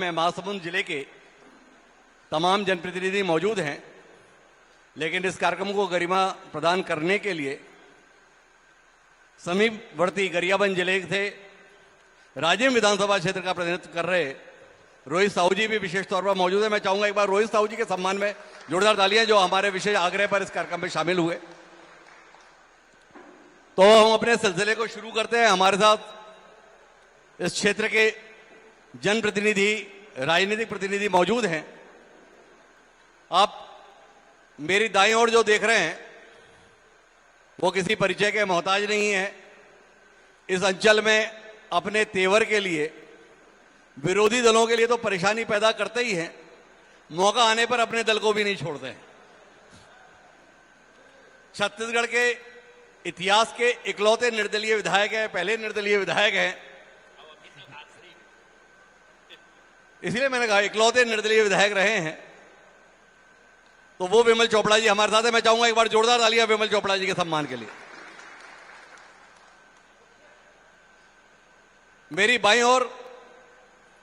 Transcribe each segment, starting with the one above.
में महासमुंद जिले के तमाम जनप्रतिनिधि मौजूद हैं, लेकिन इस कार्यक्रम को गरिमा प्रदान करने के लिए समीपवर्ती गरियाबंद जिले से राजिम विधानसभा क्षेत्र का प्रतिनिधित्व कर रहे रोहित साहू जी भी विशेष तौर पर मौजूद है। मैं चाहूंगा एक बार रोहित साहू जी के सम्मान में जोरदार तालियां, जो हमारे विशेष आग्रह पर इस कार्यक्रम में शामिल हुए। तो हम अपने सिलसिले को शुरू करते हैं। हमारे साथ इस क्षेत्र के जनप्रतिनिधि, राजनीतिक प्रतिनिधि मौजूद हैं। आप मेरी दाईं ओर जो देख रहे हैं वो किसी परिचय के मोहताज नहीं है। इस अंचल में अपने तेवर के लिए विरोधी दलों के लिए तो परेशानी पैदा करते ही हैं, मौका आने पर अपने दल को भी नहीं छोड़ते हैं। छत्तीसगढ़ के इतिहास के इकलौते निर्दलीय विधायक हैं, पहले निर्दलीय विधायक हैं, इसलिए मैंने कहा इकलौते निर्दलीय विधायक रहे हैं। तो वो विमल चोपड़ा जी हमारे साथ है। मैं चाहूंगा एक बार जोरदार तालियां विमल चोपड़ा जी के सम्मान के लिए। मेरी बाईं ओर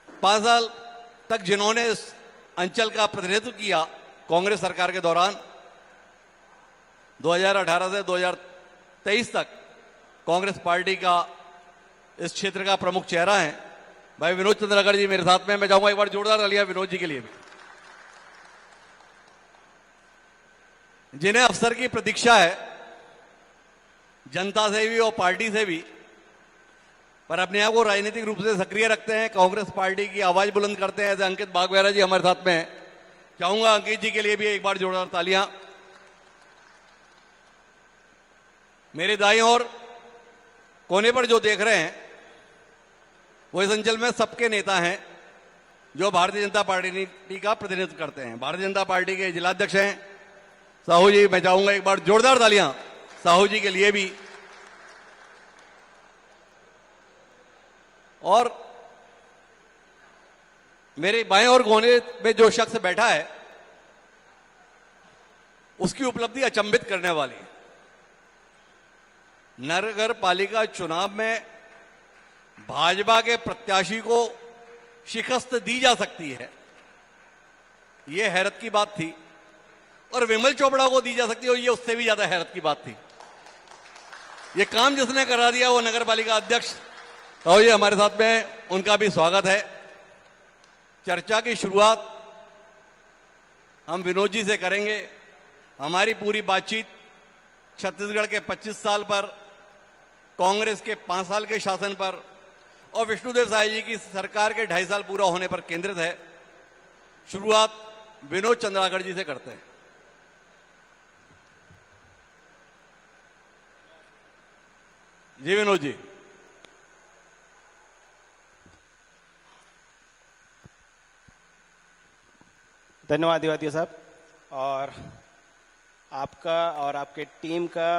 5 साल तक जिन्होंने इस अंचल का प्रतिनिधित्व किया कांग्रेस सरकार के दौरान, 2018 से 2023 तक कांग्रेस पार्टी का इस क्षेत्र का प्रमुख चेहरा है भाई विनोद चंद्राकर जी मेरे साथ में। मैं चाहूंगा एक बार जोरदार तालियां विनोद जी के लिए भी, जिन्हें अवसर की प्रतीक्षा है जनता से भी और पार्टी से भी, पर अपने आप को राजनीतिक रूप से सक्रिय रखते हैं, कांग्रेस पार्टी की आवाज बुलंद करते हैं। ऐसे अंकित बागवेरा जी हमारे साथ में हैं। चाहूंगा अंकित जी के लिए भी एक बार जोरदार तालियां। मेरे दाईं ओर कोने पर जो देख रहे हैं वो इस अंचल में सबके नेता हैं जो भारतीय जनता पार्टी का प्रतिनिधित्व करते हैं। भारतीय जनता पार्टी के जिलाध्यक्ष हैं साहू जी। मैं चाहूंगा एक बार जोरदार तालियां साहू जी के लिए भी। और मेरे बाएं और कोने में जो शख्स बैठा है उसकी उपलब्धि अचंभित करने वाली है। नगर पालिका चुनाव में भाजपा के प्रत्याशी को शिकस्त दी जा सकती है, यह हैरत की बात थी, और विमल चोपड़ा को दी जा सकती है, और यह उससे भी ज्यादा हैरत की बात थी। यह काम जिसने करा दिया वो नगर पालिका अध्यक्ष तो ये हमारे साथ में, उनका भी स्वागत है। चर्चा की शुरुआत हम विनोद जी से करेंगे। हमारी पूरी बातचीत छत्तीसगढ़ के 25 साल पर, कांग्रेस के 5 साल के शासन पर और विष्णुदेव साय जी की सरकार के 2.5 साल पूरा होने पर केंद्रित है। शुरुआत विनोद चंद्राकर जी से करते हैं। जी विनोद जी। धन्यवाद दिवातिया साहब, और आपका और आपके टीम का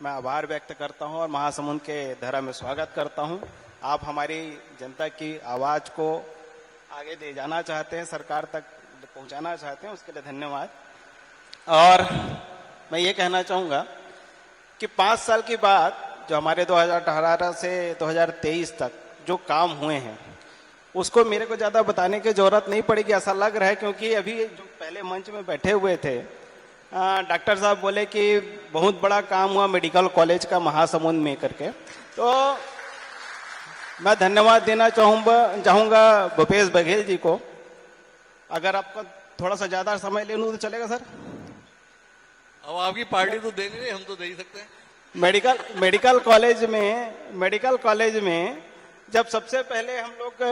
मैं आभार व्यक्त करता हूं और महासमुंद के धरा में स्वागत करता हूं। आप हमारी जनता की आवाज को आगे ले जाना चाहते हैं, सरकार तक पहुंचाना चाहते हैं, उसके लिए धन्यवाद। और मैं ये कहना चाहूँगा कि 5 साल के बाद जो हमारे 2018 से 2023 तक जो काम हुए हैं उसको मेरे को ज़्यादा बताने की जरूरत नहीं पड़ेगी, ऐसा लग रहा है, क्योंकि अभी जो पहले मंच में बैठे हुए थे डॉक्टर साहब बोले कि बहुत बड़ा काम हुआ मेडिकल कॉलेज का महासमुंद में करके। तो मैं धन्यवाद देना चाहूँगा भूपेश बघेल जी को। अगर आपका थोड़ा सा ज़्यादा समय ले लूँ तो चलेगा सर? अब आपकी पार्टी तो दे नहीं रही, हम तो दे ही सकते हैं। मेडिकल कॉलेज में जब सबसे पहले हम लोग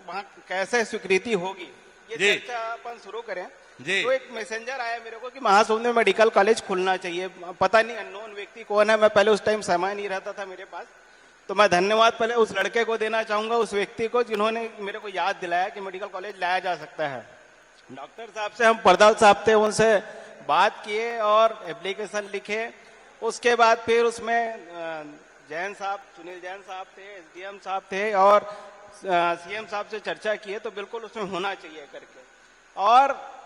वहाँ कैसे स्वीकृति होगी ये चर्चा अपन शुरू करें, तो एक मैसेंजर आया मेरे को कि महासमुंद में मेडिकल कॉलेज खुलना चाहिए। पता नहीं अननोन व्यक्ति कौन है, मैं पहले उस टाइम समय नहीं रहता था मेरे पास, तो मैं धन्यवाद पहले उस लड़के को देना चाहूंगा, उस व्यक्ति को जिन्होंने मेरे को याद दिलाया कि मेडिकल कॉलेज लाया जा सकता है। डॉक्टर साहब से हम परदाल साहब थे, उनसे बात किए और एप्लीकेशन लिखे। उसके बाद फिर उसमें जैन साहब, सुनील जैन साहब थे, एसडीएम साहब थे और सीएम साहब से चर्चा किए, तो बिल्कुल उसमें होना चाहिए करके। और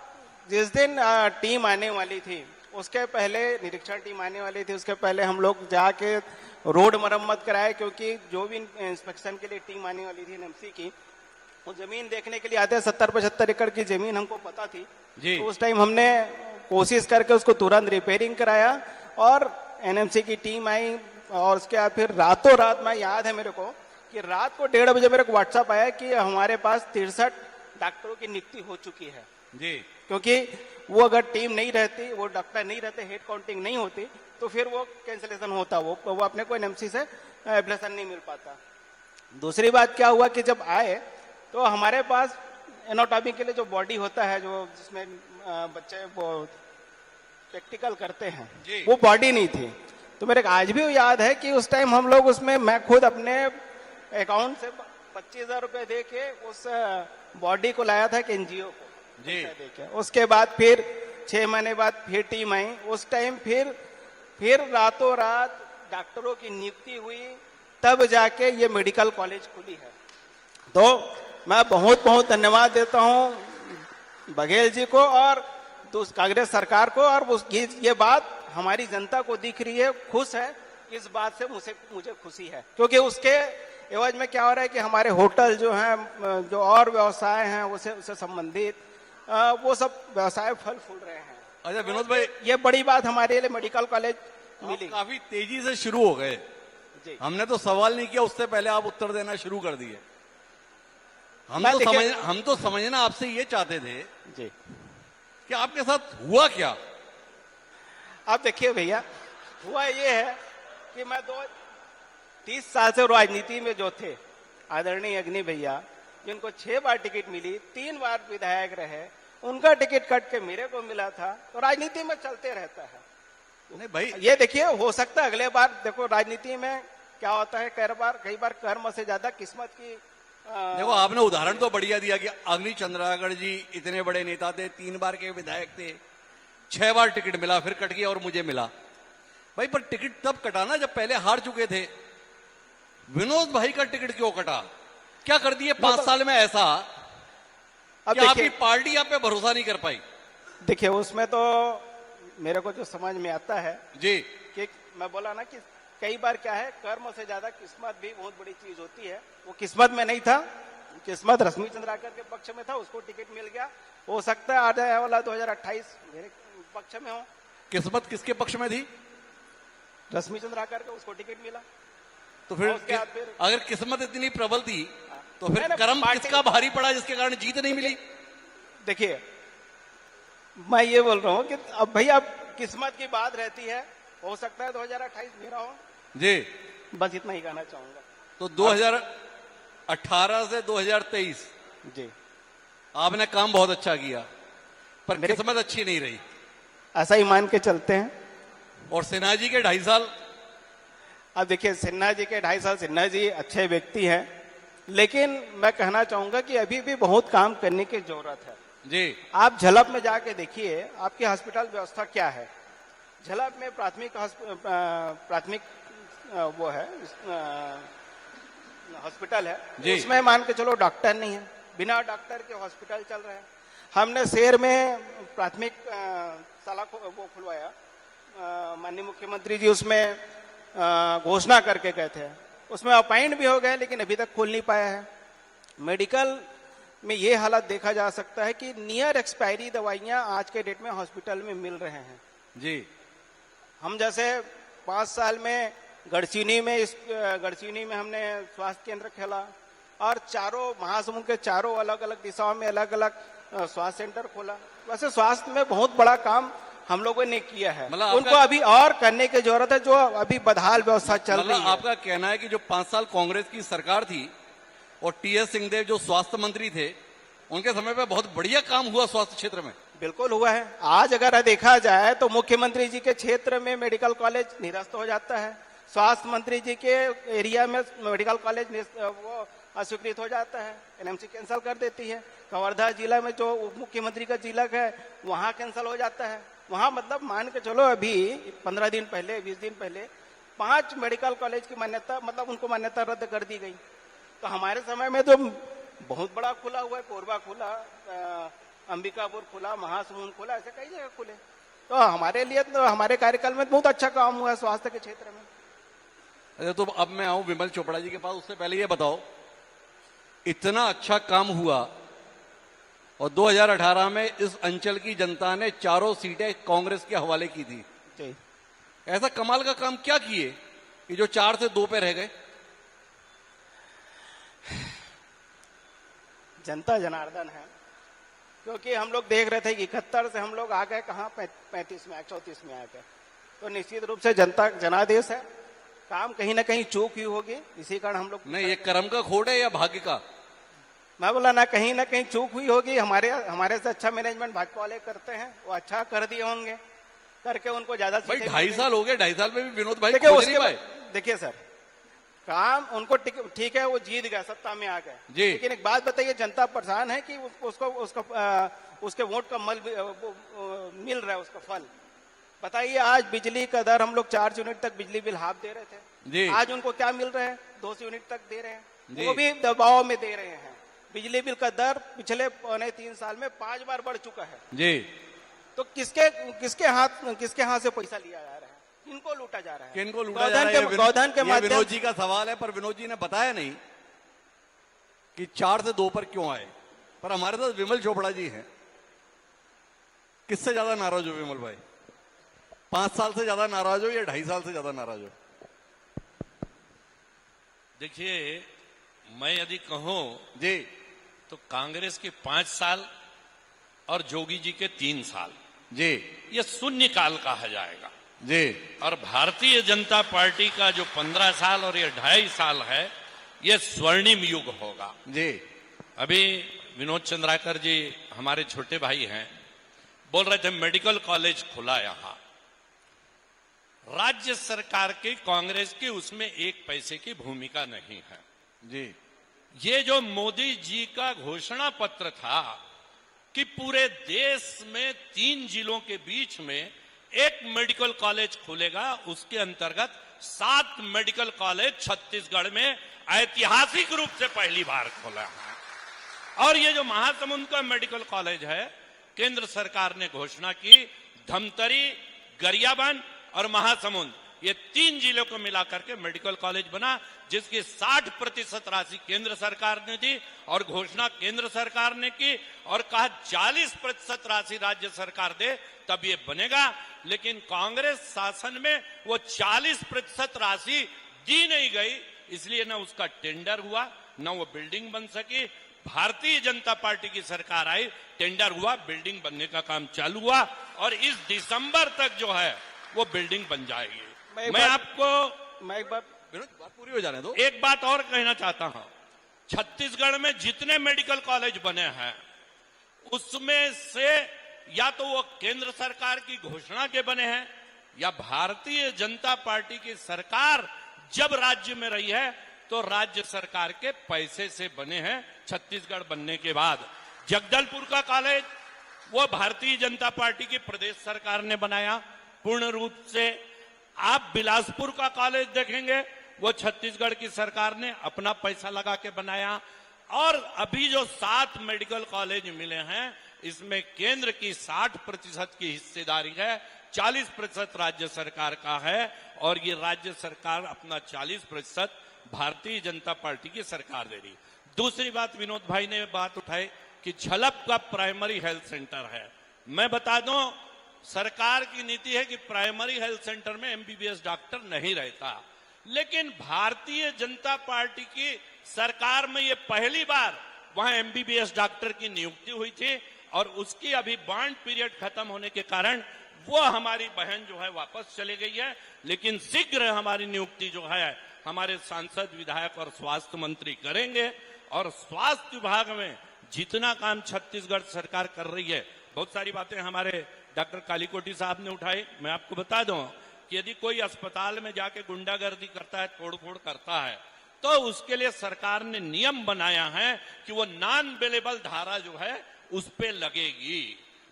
जिस दिन टीम आने वाली थी उसके पहले, निरीक्षण टीम आने वाली थी उसके पहले हम लोग जाके रोड मरम्मत कराए, क्योंकि जो भी इंस्पेक्शन के लिए टीम आने वाली थी एनएमसी की, वो जमीन देखने के लिए आते हैं। 70-75 एकड़ की जमीन हमको पता थी जी। तो उस टाइम हमने कोशिश करके उसको तुरंत रिपेयरिंग कराया और एनएमसी की टीम आई और उसके बाद फिर रातों रात, मैं याद है मेरे को कि रात को 1:30 बजे मेरे को व्हाट्सएप आया कि हमारे पास 63 डॉक्टरों की नियुक्ति हो चुकी है जी। क्योंकि वो अगर टीम नहीं रहती, वो डॉक्टर नहीं रहते, हेड काउंटिंग नहीं होती तो फिर वो कैंसिलेशन होता, वो अपने को एनएमसी से एप्लीकेशन नहीं मिल पाता। दूसरी बात क्या हुआ कि जब आए तो हमारे पास एनाटॉमी के लिए जो बॉडी होता है, जो जिसमें बच्चे वो प्रैक्टिकल करते हैं, वो बॉडी नहीं थी। तो मेरे को आज भी याद है कि उस टाइम हम लोग उसमें, मैं खुद अपने अकाउंट से 25,000 रुपए दे के उस बॉडी को लाया था एक एनजीओ को देके। उसके बाद फिर 6 महीने बाद फिर टीम आई। उस टाइम फिर रातों रात डॉक्टरों की नियुक्ति हुई, तब जाके ये मेडिकल कॉलेज खुली है। तो मैं बहुत बहुत धन्यवाद देता हूं बघेल जी को और कांग्रेस सरकार को। और ये बात हमारी जनता को दिख रही है, खुश है। इस बात से मुझे खुशी है क्योंकि उसके एवज में क्या हो रहा है कि हमारे होटल जो हैं, जो और व्यवसाय हैं उससे संबंधित, वो सब व्यवसाय फल फूल रहे हैं। अच्छा विनोद भाई, ये बड़ी बात हमारे लिए मेडिकल कॉलेज मिली। काफी तेजी से शुरू हो गए। हमने तो सवाल नहीं किया, उससे पहले आप उत्तर देना शुरू कर दिए। हम तो समझना आपसे ये चाहते थे जी कि आपके साथ हुआ क्या। आप देखिए भैया, हुआ ये है कि मैं 30 साल से राजनीति में जो थे, आदरणीय अग्नि भैया, जिनको 6 बार टिकट मिली, 3 बार विधायक रहे, उनका टिकट कट के मेरे को मिला था। तो राजनीति में चलते रहता है। नहीं भाई, ये देखिए, हो सकता है अगले बार, देखो राजनीति में क्या होता है, कई बार कर्म से ज्यादा किस्मत की। देखो आपने उदाहरण तो बढ़िया दिया कि अग्नि चंद्राकर जी इतने बड़े नेता थे, 3 बार के विधायक थे, 6 बार टिकट मिला, फिर कट गया और मुझे मिला। भाई पर टिकट तब कटा ना जब पहले हार चुके थे। विनोद भाई का टिकट क्यों कटा? क्या कर दिए 5 साल में ऐसा कि आपकी पार्टी आप पे भरोसा नहीं कर पाई? देखिए उसमें तो मेरे को जो समझ में आता है जी, कि मैं बोला ना कि कई बार क्या है, कर्म से ज्यादा किस्मत भी बहुत बड़ी चीज होती है। वो किस्मत में नहीं था, किस्मत रश्मि चंद्राकर के पक्ष में था, उसको टिकट मिल गया। हो सकता है आ जाए वाला 2028 मेरे पक्ष में हो। किस्मत किसके पक्ष में थी? रश्मि चंद्राकर को, उसको टिकट मिला। तो फिर अगर किस्मत इतनी प्रबल थी तो फिर कर्म किसका भारी पड़ा जिसके कारण जीत नहीं मिली? देखिए मैं ये बोल रहा हूँ कि अब भैया किस्मत की बात रहती है, हो सकता है 2028 मेरा हो जी। बस इतना ही कहना चाहूंगा। तो 2018 से 2023 जी आपने काम बहुत अच्छा किया, पर किस्मत अच्छी नहीं रही, ऐसा ही मान के चलते हैं। और सिन्हा जी के 2.5 साल, अब देखिए सिन्हा जी के 2.5 साल, सिन्हा जी अच्छे व्यक्ति हैं, लेकिन मैं कहना चाहूंगा कि अभी भी बहुत काम करने की जरूरत है जी। आप झलप में जाके देखिए आपकी हॉस्पिटल व्यवस्था क्या है। झलप में प्राथमिक वो है हॉस्पिटल है, उसमें मान के चलो डॉक्टर नहीं है, बिना डॉक्टर के हॉस्पिटल चल रहा है। हमने शहर में प्राथमिक शाला वो खुलवाया, माननीय मुख्यमंत्री जी उसमें घोषणा करके गए थे, उसमें अपॉइंट भी हो गए लेकिन अभी तक खोल नहीं पाया है। मेडिकल में ये हालत देखा जा सकता है कि नियर एक्सपायरी दवाइयां आज के डेट में हॉस्पिटल में मिल रहे हैं जी। हम जैसे 5 साल में गढ़चीनी में हमने स्वास्थ्य केंद्र खोला और चारों महासमुंद के चारों अलग अलग दिशाओं में अलग अलग स्वास्थ्य सेंटर खोला। वैसे स्वास्थ्य में बहुत बड़ा काम हम लोगों ने किया है, उनको अभी और करने की जरूरत है, जो अभी बदहाल व्यवस्था चल रही है। आपका कहना है कि जो 5 साल कांग्रेस की सरकार थी और टीएस सिंहदेव जो स्वास्थ्य मंत्री थे, उनके समय पे बहुत बढ़िया काम हुआ स्वास्थ्य क्षेत्र में? बिल्कुल हुआ है। आज अगर देखा जाए तो मुख्यमंत्री जी के क्षेत्र में मेडिकल कॉलेज निरस्त हो जाता है, स्वास्थ्य मंत्री जी के एरिया में मेडिकल कॉलेज वो अस्वीकृत हो जाता है, एनएमसी कैंसिल कर देती है। कवर्धा जिला में जो उप मुख्यमंत्री का जिला है वहां कैंसिल हो जाता है। वहां मतलब मान के चलो अभी 15 दिन पहले 20 दिन पहले 5 मेडिकल कॉलेज की मान्यता, मतलब उनको मान्यता रद्द कर दी गई। तो हमारे समय में तो बहुत बड़ा खुला हुआ है, कोरबा खुला, अंबिकापुर खुला, महासमुंद खुला, ऐसे कई जगह खुले। तो हमारे लिए तो हमारे कार्यकाल में बहुत अच्छा काम हुआ है स्वास्थ्य के क्षेत्र में। अच्छा, तो अब मैं आऊं विमल चोपड़ा जी के पास, उससे पहले ये बताओ इतना अच्छा काम हुआ और 2018 में इस अंचल की जनता ने चारों सीटें कांग्रेस के हवाले की थी। जी। ऐसा कमाल का काम क्या किए कि जो 4 से 2 पे रह गए? जनता जनार्दन है, क्योंकि हम लोग देख रहे थे कि 71 से हम लोग आ गए कहाँ 35 में 34 में आ गए। तो निश्चित रूप से जनता जनादेश है, काम कहीं ना कहीं चूक हुई होगी, इसी कारण हम लोग नहीं, ये कर्म का खोड़ है या भाग्य का? मैं बोला ना कहीं चूक हुई होगी। हमारे से अच्छा मैनेजमेंट भाजपा वाले करते हैं, वो अच्छा कर दिए होंगे, करके उनको ज्यादा। भाई 2.5 साल हो गए, 2.5 साल में भी विनोद भाई देखिए सर, काम उनको ठीक है, वो जीत गए, सत्ता में आ गए, लेकिन एक बात बताइए, जनता परेशान है कि उसके वोट का मिल रहा है उसका फल। बताइए, आज बिजली का दर हम लोग 4 यूनिट तक बिजली बिल हाफ दे रहे थे, आज उनको क्या मिल रहा है? 2 यूनिट तक दे रहे हैं, वो भी दबाव में दे रहे हैं। बिजली बिल का दर पिछले 3 साल में 5 बार बढ़ चुका है जी। तो किसके हाथ से पैसा लिया जा रहा है? किनको लूटा जा रहा है? किनको लूटा जा रहा है? गौधन के माध्यम। विनोद जी का सवाल है, पर विनोद जी ने बताया नहीं कि 4 से 2 पर क्यों आए। पर हमारे साथ विमल चोपड़ा जी हैं। किससे ज्यादा नाराज हो विमल भाई? 5 साल से ज्यादा नाराज हो या 2.5 साल से ज्यादा नाराज हो? देखिए, मैं यदि कहूं जी तो कांग्रेस के 5 साल और जोगी जी के 3 साल जी ये शून्य काल कहा जाएगा जी। और भारतीय जनता पार्टी का जो 15 साल और ये 2.5 साल है, ये स्वर्णिम युग होगा जी। अभी विनोद चंद्राकर जी हमारे छोटे भाई हैं, बोल रहे थे मेडिकल कॉलेज खुला यहां। राज्य सरकार की, कांग्रेस की उसमें 1 पैसे की भूमिका नहीं है जी। ये जो मोदी जी का घोषणा पत्र था कि पूरे देश में 3 जिलों के बीच में एक मेडिकल कॉलेज खुलेगा, उसके अंतर्गत 7 मेडिकल कॉलेज छत्तीसगढ़ में ऐतिहासिक रूप से पहली बार खुला है। और ये जो महासमुंद का मेडिकल कॉलेज है, केंद्र सरकार ने घोषणा की, धमतरी, गरियाबंद और महासमुंद, ये 3 जिलों को मिलाकर के मेडिकल कॉलेज बना, जिसकी 60% राशि केंद्र सरकार ने दी और घोषणा केंद्र सरकार ने की और कहा 40% राशि राज्य सरकार दे तब ये बनेगा। लेकिन कांग्रेस शासन में वो 40% राशि दी नहीं गई, इसलिए ना उसका टेंडर हुआ, ना वो बिल्डिंग बन सकी। भारतीय जनता पार्टी की सरकार आई, टेंडर हुआ, बिल्डिंग बनने का काम चालू हुआ और इस दिसंबर तक जो है वो बिल्डिंग बन जाएगी। मैं आपको एक बात पूरी हो जाने दो। एक बात और कहना चाहता हूं, छत्तीसगढ़ में जितने मेडिकल कॉलेज बने हैं उसमें से या तो वो केंद्र सरकार की घोषणा के बने हैं या भारतीय जनता पार्टी की सरकार जब राज्य में रही है तो राज्य सरकार के पैसे से बने हैं। छत्तीसगढ़ बनने के बाद जगदलपुर का कॉलेज वो भारतीय जनता पार्टी की प्रदेश सरकार ने बनाया पूर्ण रूप से। आप बिलासपुर का कॉलेज देखेंगे, वो छत्तीसगढ़ की सरकार ने अपना पैसा लगा के बनाया। और अभी जो 7 मेडिकल कॉलेज मिले हैं, इसमें केंद्र की 60% की हिस्सेदारी है, 40% राज्य सरकार का है और ये राज्य सरकार अपना 40% भारतीय जनता पार्टी की सरकार दे रही। दूसरी बात, विनोद भाई ने बात उठाई कि झलक का प्राइमरी हेल्थ सेंटर है। मैं बता दूं, सरकार की नीति है कि प्राइमरी हेल्थ सेंटर में एमबीबीएस डॉक्टर नहीं रहता, लेकिन भारतीय जनता पार्टी की सरकार में ये पहली बार वहां एमबीबीएस डॉक्टर की नियुक्ति हुई थी और उसकी अभी बॉन्ड पीरियड खत्म होने के कारण वो हमारी बहन जो है वापस चली गई है। लेकिन शीघ्र हमारी नियुक्ति जो है हमारे सांसद, विधायक और स्वास्थ्य मंत्री करेंगे और स्वास्थ्य विभाग में जितना काम छत्तीसगढ़ सरकार कर रही है, बहुत सारी बातें हमारे डॉक्टर कालीकोटी साहब ने उठाई। मैं आपको बता दूं कि यदि कोई अस्पताल में जाके गुंडागर्दी करता है, तोड़फोड़ करता है, तो उसके लिए सरकार ने नियम बनाया है कि वो नॉन बेलेबल धारा जो है उस पे लगेगी।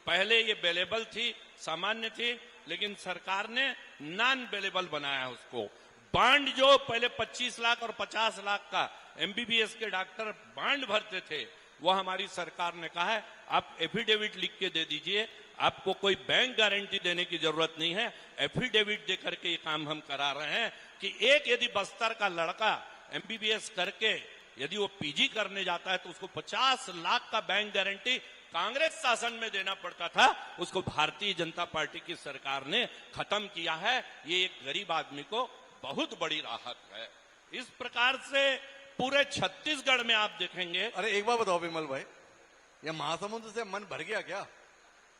पहले ये बेलेबल थी, सामान्य थी, लेकिन सरकार ने नॉन बेलेबल बनाया उसको। बांड जो पहले 25 लाख और 50 लाख का एमबीबीएस के डॉक्टर बांड भरते थे, वो हमारी सरकार ने कहा है आप एफिडेविट लिख के दे दीजिए, आपको कोई बैंक गारंटी देने की जरूरत नहीं है, एफिडेविट दे करके ये काम हम करा रहे हैं कि एक यदि बस्तर का लड़का एमबीबीएस करके यदि वो पीजी करने जाता है तो उसको 50 लाख का बैंक गारंटी कांग्रेस शासन में देना पड़ता था, उसको भारतीय जनता पार्टी की सरकार ने खत्म किया है। ये एक गरीब आदमी को बहुत बड़ी राहत है। इस प्रकार से पूरे छत्तीसगढ़ में आप देखेंगे। अरे एक बात बताओ विमल भाई, ये महासमुंद से मन भर गया क्या,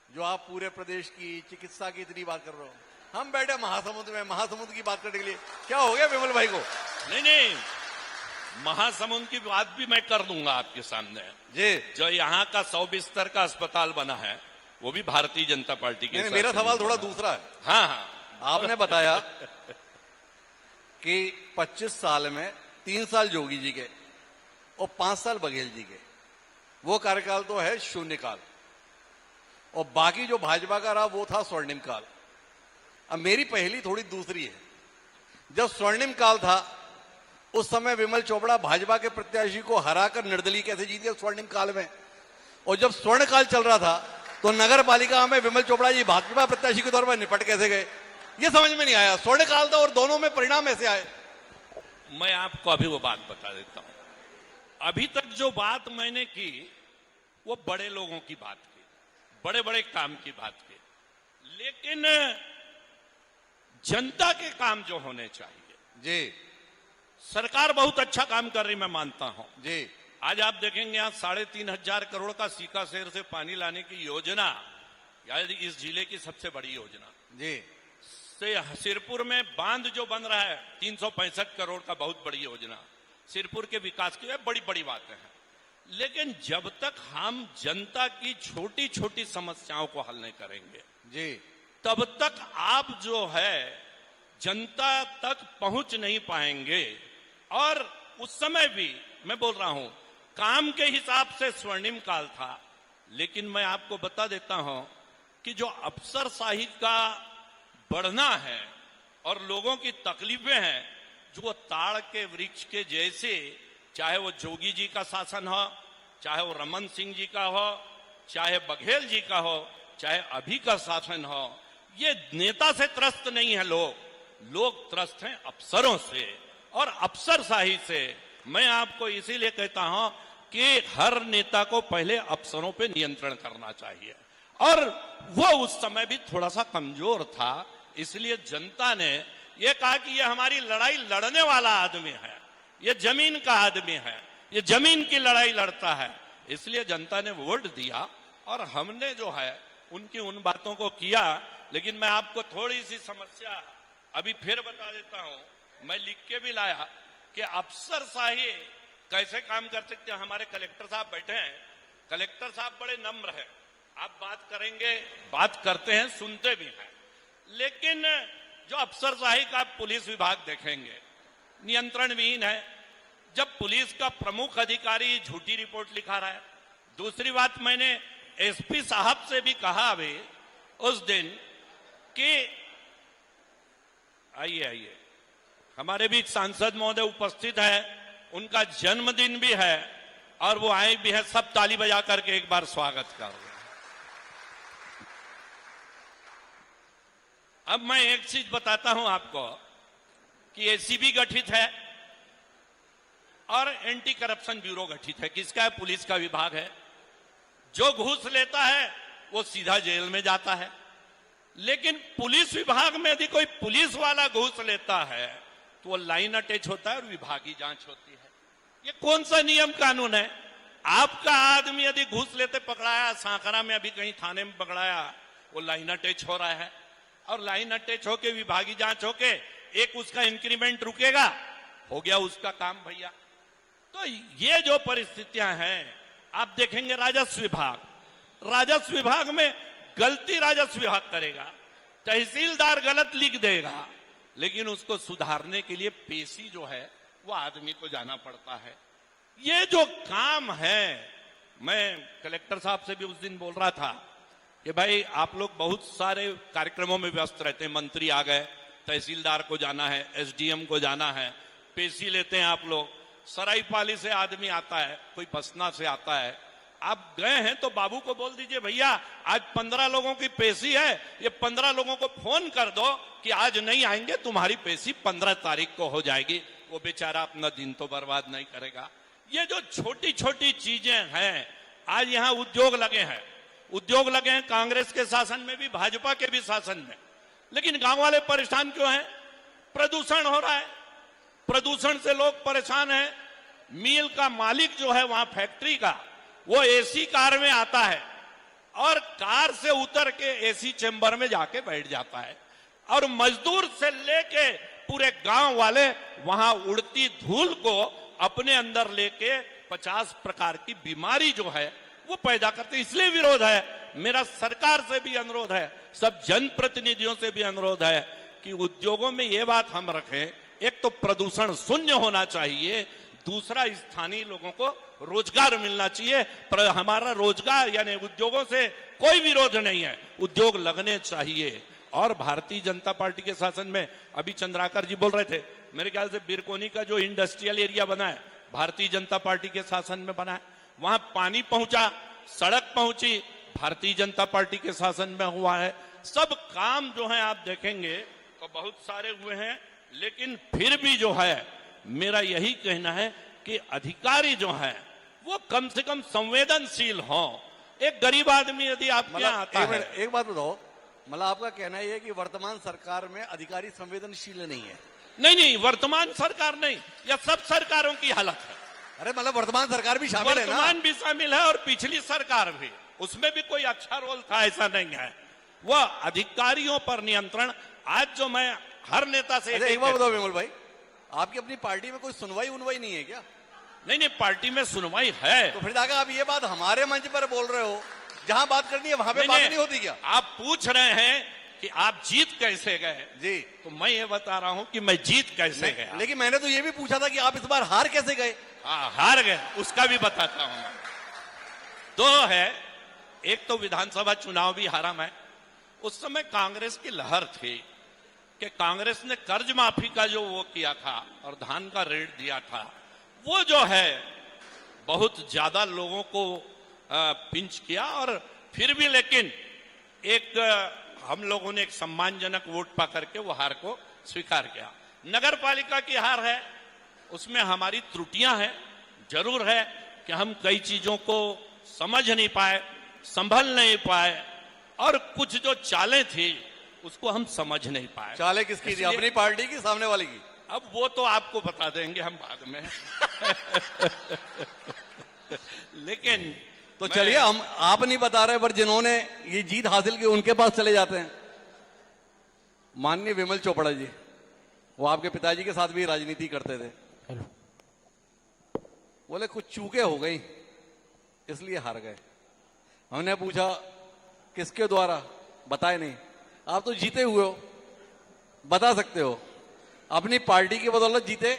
जो आप पूरे प्रदेश की चिकित्सा की इतनी बात कर रहे हो? हम बैठे महासमुंद में, महासमुंद की बात करने के लिए, क्या हो गया विमल भाई को? नहीं, महासमुंद की बात भी मैं कर दूंगा आपके सामने जी। जो यहाँ का 100 बिस्तर का अस्पताल बना है वो भी भारतीय जनता पार्टी के। मेरा सवाल थोड़ा दूसरा है। हाँ हाँ, आपने बताया कि 25 साल में 3 साल जोगी जी के और 5 साल बघेल जी के, वो कार्यकाल तो है शून्यकाल, और बाकी जो भाजपा का रहा वो था स्वर्णिम काल। अब मेरी पहेली थोड़ी दूसरी है। जब स्वर्णिम काल था उस समय विमल चोपड़ा भाजपा के प्रत्याशी को हराकर निर्दलीय कैसे जीत गए स्वर्णिम काल में, और जब स्वर्ण काल चल रहा था तो नगर पालिका में विमल चोपड़ा जी भाजपा प्रत्याशी के तौर पर निपट कैसे गए, ये समझ में नहीं आया। स्वर्ण काल था और दोनों में परिणाम ऐसे आए। मैं आपको अभी वो बात बता देता हूं। अभी तक जो बात मैंने की वो बड़े लोगों की बात की, बड़े बड़े काम की बात की, लेकिन जनता के काम जो होने चाहिए जी, सरकार बहुत अच्छा काम कर रही, मैं मानता हूं जी। आज आप देखेंगे यहाँ 3,500 करोड़ का सीका शेर से पानी लाने की योजना, यार इस जिले की सबसे बड़ी योजना जी। से सिरपुर में बांध जो बन रहा है 365 करोड़ का, बहुत बड़ी योजना सिरपुर के विकास की, बड़ी बड़ी बातें हैं। लेकिन जब तक हम जनता की छोटी छोटी समस्याओं को हल नहीं करेंगे जी, तब तक आप जो है जनता तक पहुंच नहीं पाएंगे। और उस समय भी मैं बोल रहा हूं काम के हिसाब से स्वर्णिम काल था, लेकिन मैं आपको बता देता हूं कि जो अफसरशाही का बढ़ना है और लोगों की तकलीफें हैं, जो वो ताड़ के वृक्ष के जैसे, चाहे वो जोगी जी का शासन हो, चाहे वो रमन सिंह जी का हो, चाहे बघेल जी का हो, चाहे अभी का शासन हो, ये नेता से त्रस्त नहीं है लोग त्रस्त हैं अफसरों से और अफसरशाही से। मैं आपको इसीलिए कहता हूं कि हर नेता को पहले अफसरों पे नियंत्रण करना चाहिए, और वो उस समय भी थोड़ा सा कमजोर था, इसलिए जनता ने ये कहा कि ये हमारी लड़ाई लड़ने वाला आदमी है, ये जमीन का आदमी है, ये जमीन की लड़ाई लड़ता है, इसलिए जनता ने वोट दिया और हमने जो है उनकी उन बातों को किया। लेकिन मैं आपको थोड़ी सी समस्या अभी फिर बता देता हूं, मैं लिख के भी लाया कि अफसरशाही कैसे काम कर सकते हैं। हमारे कलेक्टर साहब बैठे हैं, कलेक्टर साहब बड़े नम्र हैं, आप बात करेंगे, बात करते हैं, सुनते भी हैं, लेकिन जो अफसरशाही का पुलिस विभाग देखेंगे नियंत्रण विहीन है। जब पुलिस का प्रमुख अधिकारी झूठी रिपोर्ट लिखा रहा है। दूसरी बात, मैंने एसपी साहब से भी कहा अभी उस दिन कि आइए हमारे भी सांसद महोदय उपस्थित है, उनका जन्मदिन भी है और वो आए भी है, सब ताली बजा करके एक बार स्वागत कर रहे हैं। अब मैं एक चीज बताता हूं आपको कि एसीबी गठित है और एंटी करप्शन ब्यूरो गठित है। किसका है? पुलिस का विभाग है। जो घूस लेता है वो सीधा जेल में जाता है, लेकिन पुलिस विभाग में यदि कोई पुलिस वाला घूस लेता है तो वो लाइन अटैच होता है और विभागीय जांच होती है। ये कौन सा नियम कानून है? आपका आदमी यदि घूस लेते पकड़ाया, सांकरा में अभी कहीं थाने में पकड़ाया, वो लाइन अटैच हो रहा है और लाइन अटैच होके विभागीय जांच होके एक उसका इंक्रीमेंट रुकेगा, हो गया उसका काम भैया। तो ये जो परिस्थितियां हैं आप देखेंगे, राजस्व विभाग में गलती राजस्व विभाग करेगा, तहसीलदार गलत लिख देगा, लेकिन उसको सुधारने के लिए पेशी जो है वो आदमी को जाना पड़ता है। ये जो काम है, मैं कलेक्टर साहब से भी उस दिन बोल रहा था कि भाई आप लोग बहुत सारे कार्यक्रमों में व्यस्त रहते हैं, मंत्री आ गए, तहसीलदार को जाना है, एसडीएम को जाना है, पेशी लेते हैं आप लोग, सरायपाली से आदमी आता है, कोई बसना से आता है, आप गए हैं तो बाबू को बोल दीजिए भैया आज 15 लोगों की पेशी है, ये 15 लोगों को फोन कर दो कि आज नहीं आएंगे, तुम्हारी पेशी 15 तारीख को हो जाएगी। वो बेचारा अपना दिन तो बर्बाद नहीं करेगा। ये जो छोटी छोटी चीजें हैं, आज यहां उद्योग लगे हैं कांग्रेस के शासन में भी, भाजपा के भी शासन में, लेकिन गांव वाले परेशान क्यों हैं? प्रदूषण हो रहा है, प्रदूषण से लोग परेशान हैं। मिल का मालिक जो है वहां फैक्ट्री का, वो एसी कार में आता है और कार से उतर के एसी चेंबर में जाके बैठ जाता है, और मजदूर से लेके पूरे गांव वाले वहां उड़ती धूल को अपने अंदर लेके 50 प्रकार की बीमारी जो है वो पैदा करते, इसलिए विरोध है। मेरा सरकार से भी अनुरोध है, सब जनप्रतिनिधियों से भी अनुरोध है कि उद्योगों में ये बात हम रखें, एक तो प्रदूषण शून्य होना चाहिए, दूसरा स्थानीय लोगों को रोजगार मिलना चाहिए। पर हमारा रोजगार यानी उद्योगों से कोई विरोध नहीं है, उद्योग लगने चाहिए। और भारतीय जनता पार्टी के शासन में अभी चंद्राकर जी बोल रहे थे, मेरे ख्याल से बिरकोनी का जो इंडस्ट्रियल एरिया बना है भारतीय जनता पार्टी के शासन में बना है, वहां पानी पहुंचा, सड़क पहुंची, भारतीय जनता पार्टी के शासन में हुआ है। सब काम जो है आप देखेंगे तो बहुत सारे हुए हैं, लेकिन फिर भी जो है मेरा यही कहना है कि अधिकारी जो है वो कम से कम संवेदनशील हो। एक गरीब आदमी यदि आपके यहाँ आता है, एक बात बताओ, मतलब आपका कहना यह है कि वर्तमान सरकार में अधिकारी संवेदनशील नहीं है? नहीं, वर्तमान सरकार नहीं, यह सब सरकारों की हालत है। अरे मतलब वर्तमान सरकार भी शामिल है ना? वर्तमान भी शामिल है और पिछली सरकार भी, उसमें भी कोई अच्छा रोल था ऐसा नहीं है। वह अधिकारियों पर नियंत्रण, आज जो मैं हर नेता से एक बार बताओ विमल भाई, आपकी अपनी पार्टी में कोई सुनवाई नहीं है क्या? नहीं, पार्टी में सुनवाई है। तो फिर जाकर आप ये बात हमारे मंच पर बोल रहे हो, जहां बात करनी है वहां पे बात नहीं होती क्या? आप पूछ रहे हैं कि आप जीत कैसे गए जी, तो मैं ये बता रहा हूं कि मैं जीत कैसे गया। लेकिन मैंने तो ये भी पूछा था कि आप इस बार हार कैसे गए? हार गए, उसका भी बताता हूं मैं। दो है, एक तो विधानसभा चुनाव भी हारा मैं। उस समय कांग्रेस की लहर थी कि कांग्रेस ने कर्ज माफी का जो वो किया था और धान का रेट दिया था, वो जो है बहुत ज्यादा लोगों को पिंच किया, और फिर भी लेकिन एक हम लोगों ने एक सम्मानजनक वोट पा करके वो हार को स्वीकार किया। नगर पालिका की हार है, उसमें हमारी त्रुटियां हैं, जरूर है कि हम कई चीजों को समझ नहीं पाए, संभल नहीं पाए, और कुछ जो चालें थी उसको हम समझ नहीं पाए। चालें किसकी थी, अपनी पार्टी की, सामने वाले की? अब वो तो आपको बता देंगे हम बाद में। लेकिन तो चलिए, हम आप नहीं बता रहे, पर जिन्होंने ये जीत हासिल की उनके पास चले जाते हैं। माननीय विमल चोपड़ा जी, वो आपके पिताजी के साथ भी राजनीति करते थे। बोले कुछ चूके हो गई इसलिए हार गए। हमने पूछा किसके द्वारा, बताए नहीं। आप तो जीते हुए हो, बता सकते हो अपनी पार्टी की बदौलत जीते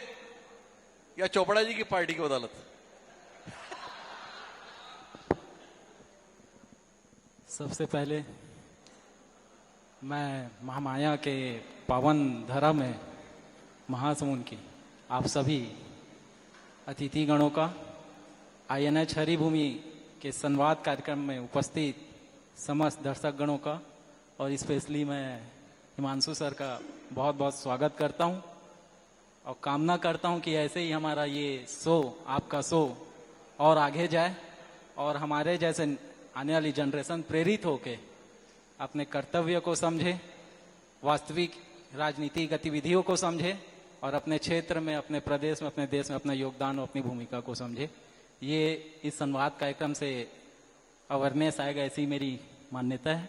या चोपड़ा जी की पार्टी की बदौलत? सबसे पहले मैं महामाया के पावन धरा में महासमुंद की आप सभी अतिथिगणों का, INH हरिभूमि के संवाद कार्यक्रम में उपस्थित समस्त दर्शक गणों का, और स्पेशली मैं हिमांशु सर का बहुत बहुत स्वागत करता हूं, और कामना करता हूं कि ऐसे ही हमारा ये शो, आपका शो और आगे जाए, और हमारे जैसे आने वाली जनरेशन प्रेरित होके अपने कर्तव्य को समझे, वास्तविक राजनीतिक गतिविधियों को समझे, और अपने क्षेत्र में, अपने प्रदेश में, अपने देश में अपना योगदान और अपनी भूमिका को समझे। ये इस संवाद कार्यक्रम से अवेयरनेस आएगा, ऐसी मेरी मान्यता है।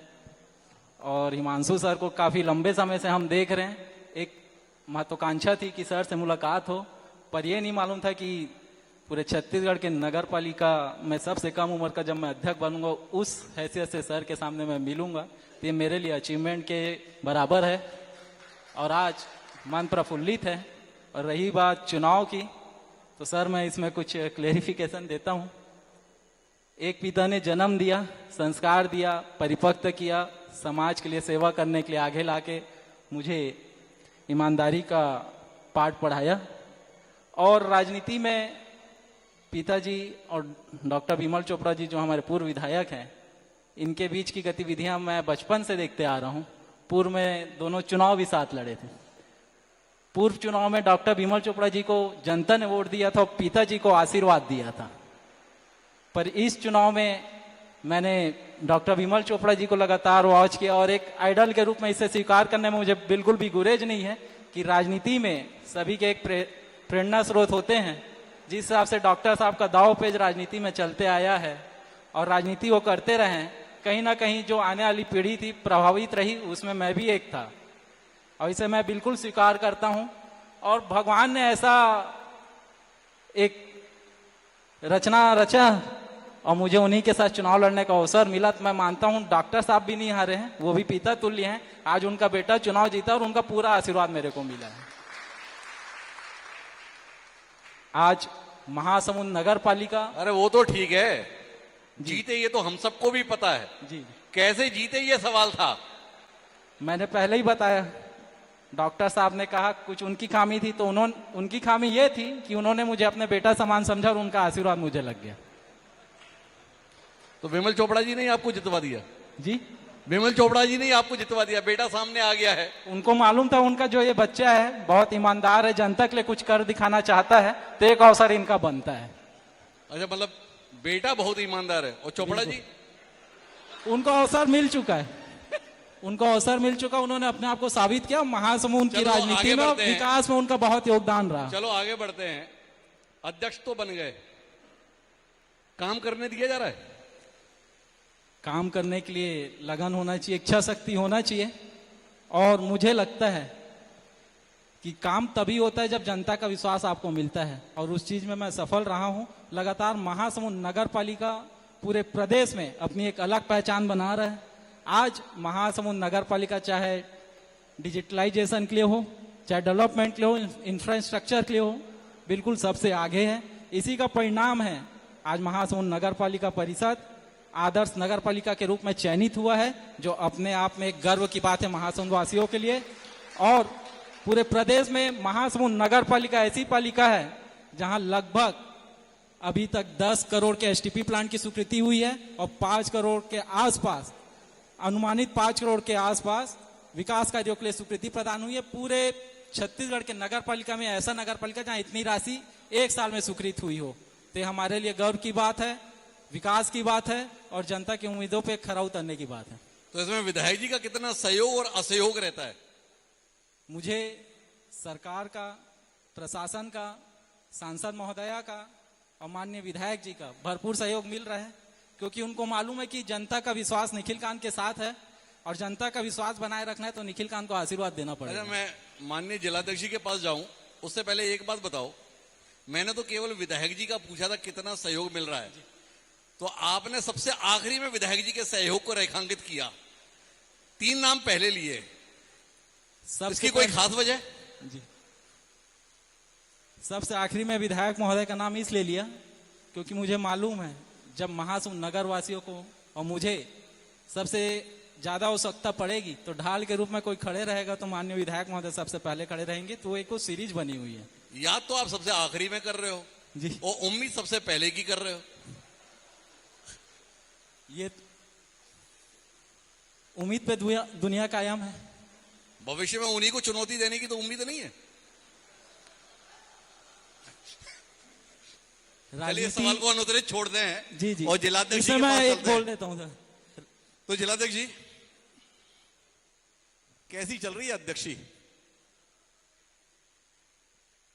और हिमांशु सर को काफी लंबे समय से हम देख रहे हैं, एक महत्वाकांक्षा थी कि सर से मुलाकात हो, पर यह नहीं मालूम था कि पूरे छत्तीसगढ़ के नगर पालिका में सबसे कम उम्र का जब मैं अध्यक्ष बनूंगा, उस हैसियत से सर के सामने मैं मिलूंगा, तो ये मेरे लिए अचीवमेंट के बराबर है। और आज मन प्रफुल्लित है। और रही बात चुनाव की, तो सर मैं इसमें कुछ क्लेरिफिकेशन देता हूं। एक पिता ने जन्म दिया, संस्कार दिया, परिपक्व किया, समाज के लिए सेवा करने के लिए आगे लाके मुझे ईमानदारी का पाठ पढ़ाया। और राजनीति में पिताजी और डॉक्टर विमल चोपड़ा जी जो हमारे पूर्व विधायक हैं, इनके बीच की गतिविधियां मैं बचपन से देखते आ रहा हूं। पूर्व में दोनों चुनाव भी साथ लड़े थे। पूर्व चुनाव में डॉक्टर विमल चोपड़ा जी को जनता ने वोट दिया था और पिताजी को आशीर्वाद दिया था। पर इस चुनाव में मैंने डॉक्टर विमल चोपड़ा जी को लगातार वॉच किया और एक आइडल के रूप में इसे स्वीकार करने में मुझे बिल्कुल भी गुरेज नहीं है कि राजनीति में सभी के एक प्रेरणा स्रोत होते हैं। जिस हिसाब से डॉक्टर साहब का दाव पेज राजनीति में चलते आया है और राजनीति वो करते रहे, कहीं ना कहीं जो आने वाली पीढ़ी थी प्रभावित रही, उसमें मैं भी एक था और इसे मैं बिल्कुल स्वीकार करता हूं। और भगवान ने ऐसा एक रचना रचा और मुझे उन्हीं के साथ चुनाव लड़ने का अवसर मिला। तो मैं मानता हूं डॉक्टर साहब भी नहीं हारे हैं, वो भी पिता तुल्य हैं। आज उनका बेटा चुनाव जीता और उनका पूरा आशीर्वाद मेरे को मिला है। आज महासमुंद नगर पालिका, अरे वो तो ठीक है, जीते ये तो हम सबको भी पता है जी कैसे जीते ये सवाल था। मैंने पहले ही बताया, डॉक्टर साहब ने कहा कुछ उनकी खामी थी, तो उनकी खामी ये थी कि उन्होंने मुझे अपने बेटा समान समझा और उनका आशीर्वाद मुझे लग गया। तो विमल चोपड़ा जी ने आपको जितवा दिया? जी, विमल चोपड़ा जी ने आपको जितवा दिया, बेटा सामने आ गया है। उनको मालूम था उनका जो ये बच्चा है बहुत ईमानदार है, जनता के लिए कुछ कर दिखाना चाहता है, तो एक अवसर इनका बनता है। अच्छा, मतलब बेटा बहुत ईमानदार है और चोपड़ा जी? उनको अवसर मिल चुका है, उनको अवसर मिल चुका, उन्होंने अपने आप को साबित किया। महासमुंद की राजनीति में और विकास में उनका बहुत योगदान रहा। चलो आगे बढ़ते हैं। अध्यक्ष तो बन गए, काम करने दिया जा रहा है? काम करने के लिए लगन होना चाहिए, इच्छा शक्ति होना चाहिए और मुझे लगता है कि काम तभी होता है जब जनता का विश्वास आपको मिलता है और उस चीज में मैं सफल रहा हूं। लगातार महासमुंद नगर पालिका पूरे प्रदेश में अपनी एक अलग पहचान बना रहा है। आज महासमुंद नगर पालिका चाहे डिजिटलाइजेशन के लिए हो, चाहे डेवलपमेंट के लिए हो, इंफ्रास्ट्रक्चर के लिए हो, बिल्कुल सबसे आगे है। इसी का परिणाम है आज महासमुंद नगर पालिका परिषद आदर्श नगर पालिका के रूप में चयनित हुआ है, जो अपने आप में एक गर्व की बात है महासमुंद वासियों के लिए। और पूरे प्रदेश में महासमुंद नगर पालिका ऐसी पालिका है जहां लगभग अभी तक 10 करोड़ के एसटीपी प्लांट की स्वीकृति हुई है और 5 करोड़ के आसपास, अनुमानित 5 करोड़ के आसपास विकास कार्यों के लिए स्वीकृति प्रदान हुई है। पूरे छत्तीसगढ़ के नगर पालिका में ऐसा नगर पालिका जहां इतनी राशि एक साल में स्वीकृत हुई हो, तो हमारे लिए गर्व की बात है, विकास की बात है और जनता की उम्मीदों पे खरा उतरने की बात है। तो इसमें विधायक जी का कितना सहयोग और असहयोग रहता है? मुझे सरकार का, प्रशासन का, सांसद महोदया का और माननीय विधायक जी का भरपूर सहयोग मिल रहा है, क्योंकि उनको मालूम है कि जनता का विश्वास निखिल कांत के साथ है और जनता का विश्वास बनाए रखना है तो निखिल कांत को आशीर्वाद देना पड़ेगा। अच्छा, मैं माननीय जिलाध्यक्ष जी के पास जाऊं उससे पहले एक बात बताओ, मैंने तो केवल विधायक जी का पूछा था कितना सहयोग मिल रहा है, तो आपने सबसे आखिरी में विधायक जी के सहयोग को रेखांकित किया, 3 नाम पहले लिए, इसकी कोई खास वजह? जी, सबसे आखिरी में विधायक महोदय का नाम इसलिए लिया क्योंकि मुझे मालूम है जब महासमुंद नगर वासियों को और मुझे सबसे ज्यादा आवश्यकता पड़ेगी तो ढाल के रूप में कोई खड़े रहेगा, तो माननीय विधायक महोदय सबसे पहले खड़े रहेंगे। तो एक सीरीज बनी हुई है, याद तो आप सबसे आखिरी में कर रहे हो जी, और उम्मीद सबसे पहले की कर रहे हो। ये उम्मीद पे दुनिया कायम है, भविष्य में उन्हीं को चुनौती देने की तो उम्मीद नहीं है। चलिए सवाल को अनुत्तरित छोड़ दें हैं। जी जी, और जिलाध्यक्ष जी के मैं पास एक चलते हैं। बोल देता हूँ। तो जिलाध्यक्ष जी कैसी चल रही है अध्यक्षी?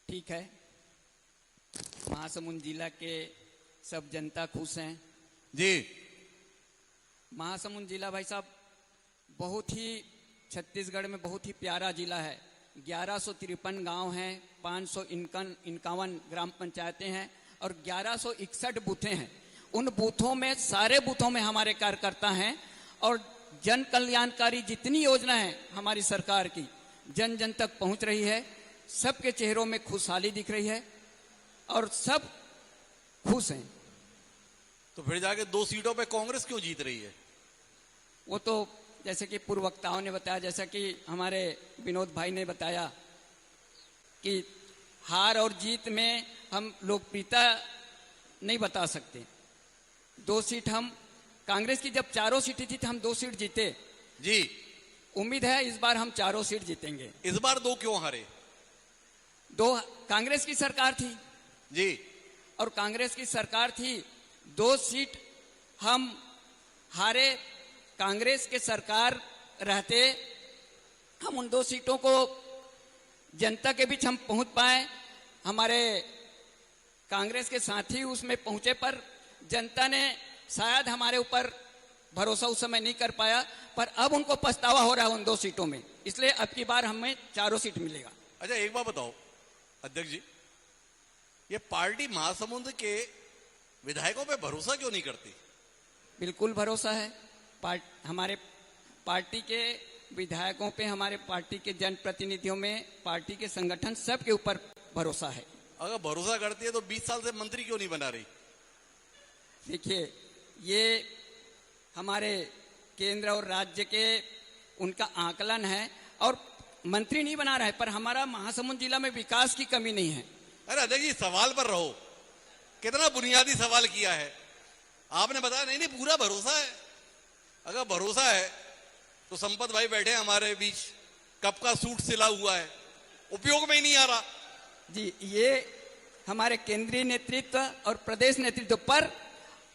ठीक है, महासमुंद जिला के सब जनता खुश हैं जी। महासमुंद जिला भाई साहब बहुत ही छत्तीसगढ़ में बहुत ही प्यारा जिला है। 1153 गांव हैं, 551 ग्राम पंचायतें हैं और 1161 बूथें हैं। उन बूथों में, सारे बूथों में हमारे कार्यकर्ता हैं और जन कल्याणकारी जितनी योजना है हमारी सरकार की जन जन तक पहुंच रही है। सबके चेहरों में खुशहाली दिख रही है और सब खुश हैं। तो फिर जाके 2 सीटों पे कांग्रेस क्यों जीत रही है? वो तो जैसे कि पूर्व वक्ताओं ने बताया, जैसा कि हमारे विनोद भाई ने बताया कि हार और जीत में हम लोकप्रियता नहीं बता सकते। 2 सीट हम, कांग्रेस की जब 4 सीटें थी तो हम 2 सीट जीते जी। उम्मीद है इस बार हम 4 सीट जीतेंगे। इस बार 2 क्यों हारे? कांग्रेस की सरकार थी जी, और कांग्रेस की सरकार थी, 2 सीट हम हारे। कांग्रेस के सरकार रहते हम उन 2 सीटों को जनता के बीच हम पहुंच पाए। हमारे कांग्रेस के साथी उसमें पहुंचे, पर जनता ने शायद हमारे ऊपर भरोसा उस समय नहीं कर पाया, पर अब उनको पछतावा हो रहा है उन 2 सीटों में, इसलिए अब की बार हमें 4 सीट मिलेगा। अच्छा एक बात बताओ अध्यक्ष जी, ये पार्टी महासमुंद के विधायकों पे भरोसा क्यों नहीं करती? बिल्कुल भरोसा है। हमारे पार्टी के विधायकों पे, हमारे पार्टी के जनप्रतिनिधियों में, पार्टी के संगठन सब के ऊपर भरोसा है। अगर भरोसा करती है तो 20 साल से मंत्री क्यों नहीं बना रही? देखिए, ये हमारे केंद्र और राज्य के उनका आकलन है, और मंत्री नहीं बना रहा है, पर हमारा महासमुंद जिला में विकास की कमी नहीं है। अरे अध्यक्ष जी, सवाल पर रहो। कितना बुनियादी सवाल किया है आपने, बताया नहीं नहीं पूरा भरोसा है। अगर भरोसा है तो संपत भाई बैठे हमारे बीच, कब का सूट सिला हुआ है, उपयोग में ही नहीं आ रहा। जी, ये हमारे केंद्रीय नेतृत्व और प्रदेश नेतृत्व पर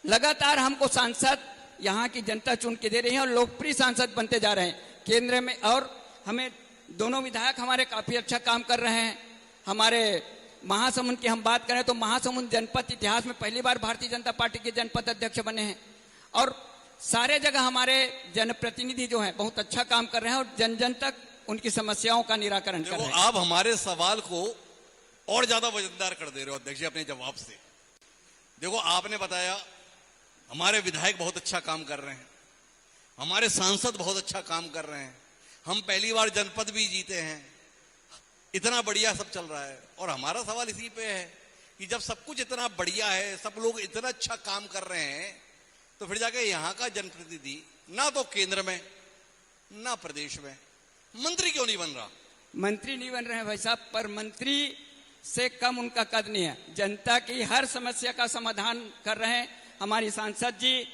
लगातार हमको सांसद यहाँ की जनता चुन के दे रही है, और लोकप्रिय सांसद बनते जा रहे हैं केंद्र में। और हमें दोनों विधायक हमारे काफी अच्छा काम कर रहे हैं। हमारे महासमुंद की हम बात करें तो महासमुंद जनपद इतिहास में पहली बार भारतीय जनता पार्टी के जनपद अध्यक्ष बने हैं, और सारे जगह हमारे जनप्रतिनिधि जो हैं बहुत अच्छा काम कर रहे हैं, और जन जन तक उनकी समस्याओं का निराकरण कर रहे हैं। आप हमारे सवाल को और ज्यादा वजनदार कर दे रहे हो अध्यक्ष जी अपने जवाब से। देखो, आपने बताया हमारे विधायक बहुत अच्छा काम कर रहे हैं, हमारे सांसद बहुत अच्छा काम कर रहे हैं, हम पहली बार जनपद भी जीते हैं, इतना बढ़िया सब चल रहा है। और हमारा सवाल इसी पे है कि जब सब कुछ इतना बढ़िया है, सब लोग इतना अच्छा काम कर रहे हैं, तो फिर जाके यहाँ का जनप्रतिनिधि ना तो केंद्र में ना प्रदेश में मंत्री क्यों नहीं बन रहा? मंत्री नहीं बन रहे हैं भाई साहब, पर मंत्री से कम उनका कद नहीं है। जनता की हर समस्या का समाधान कर रहे हैं। हमारी सांसद जी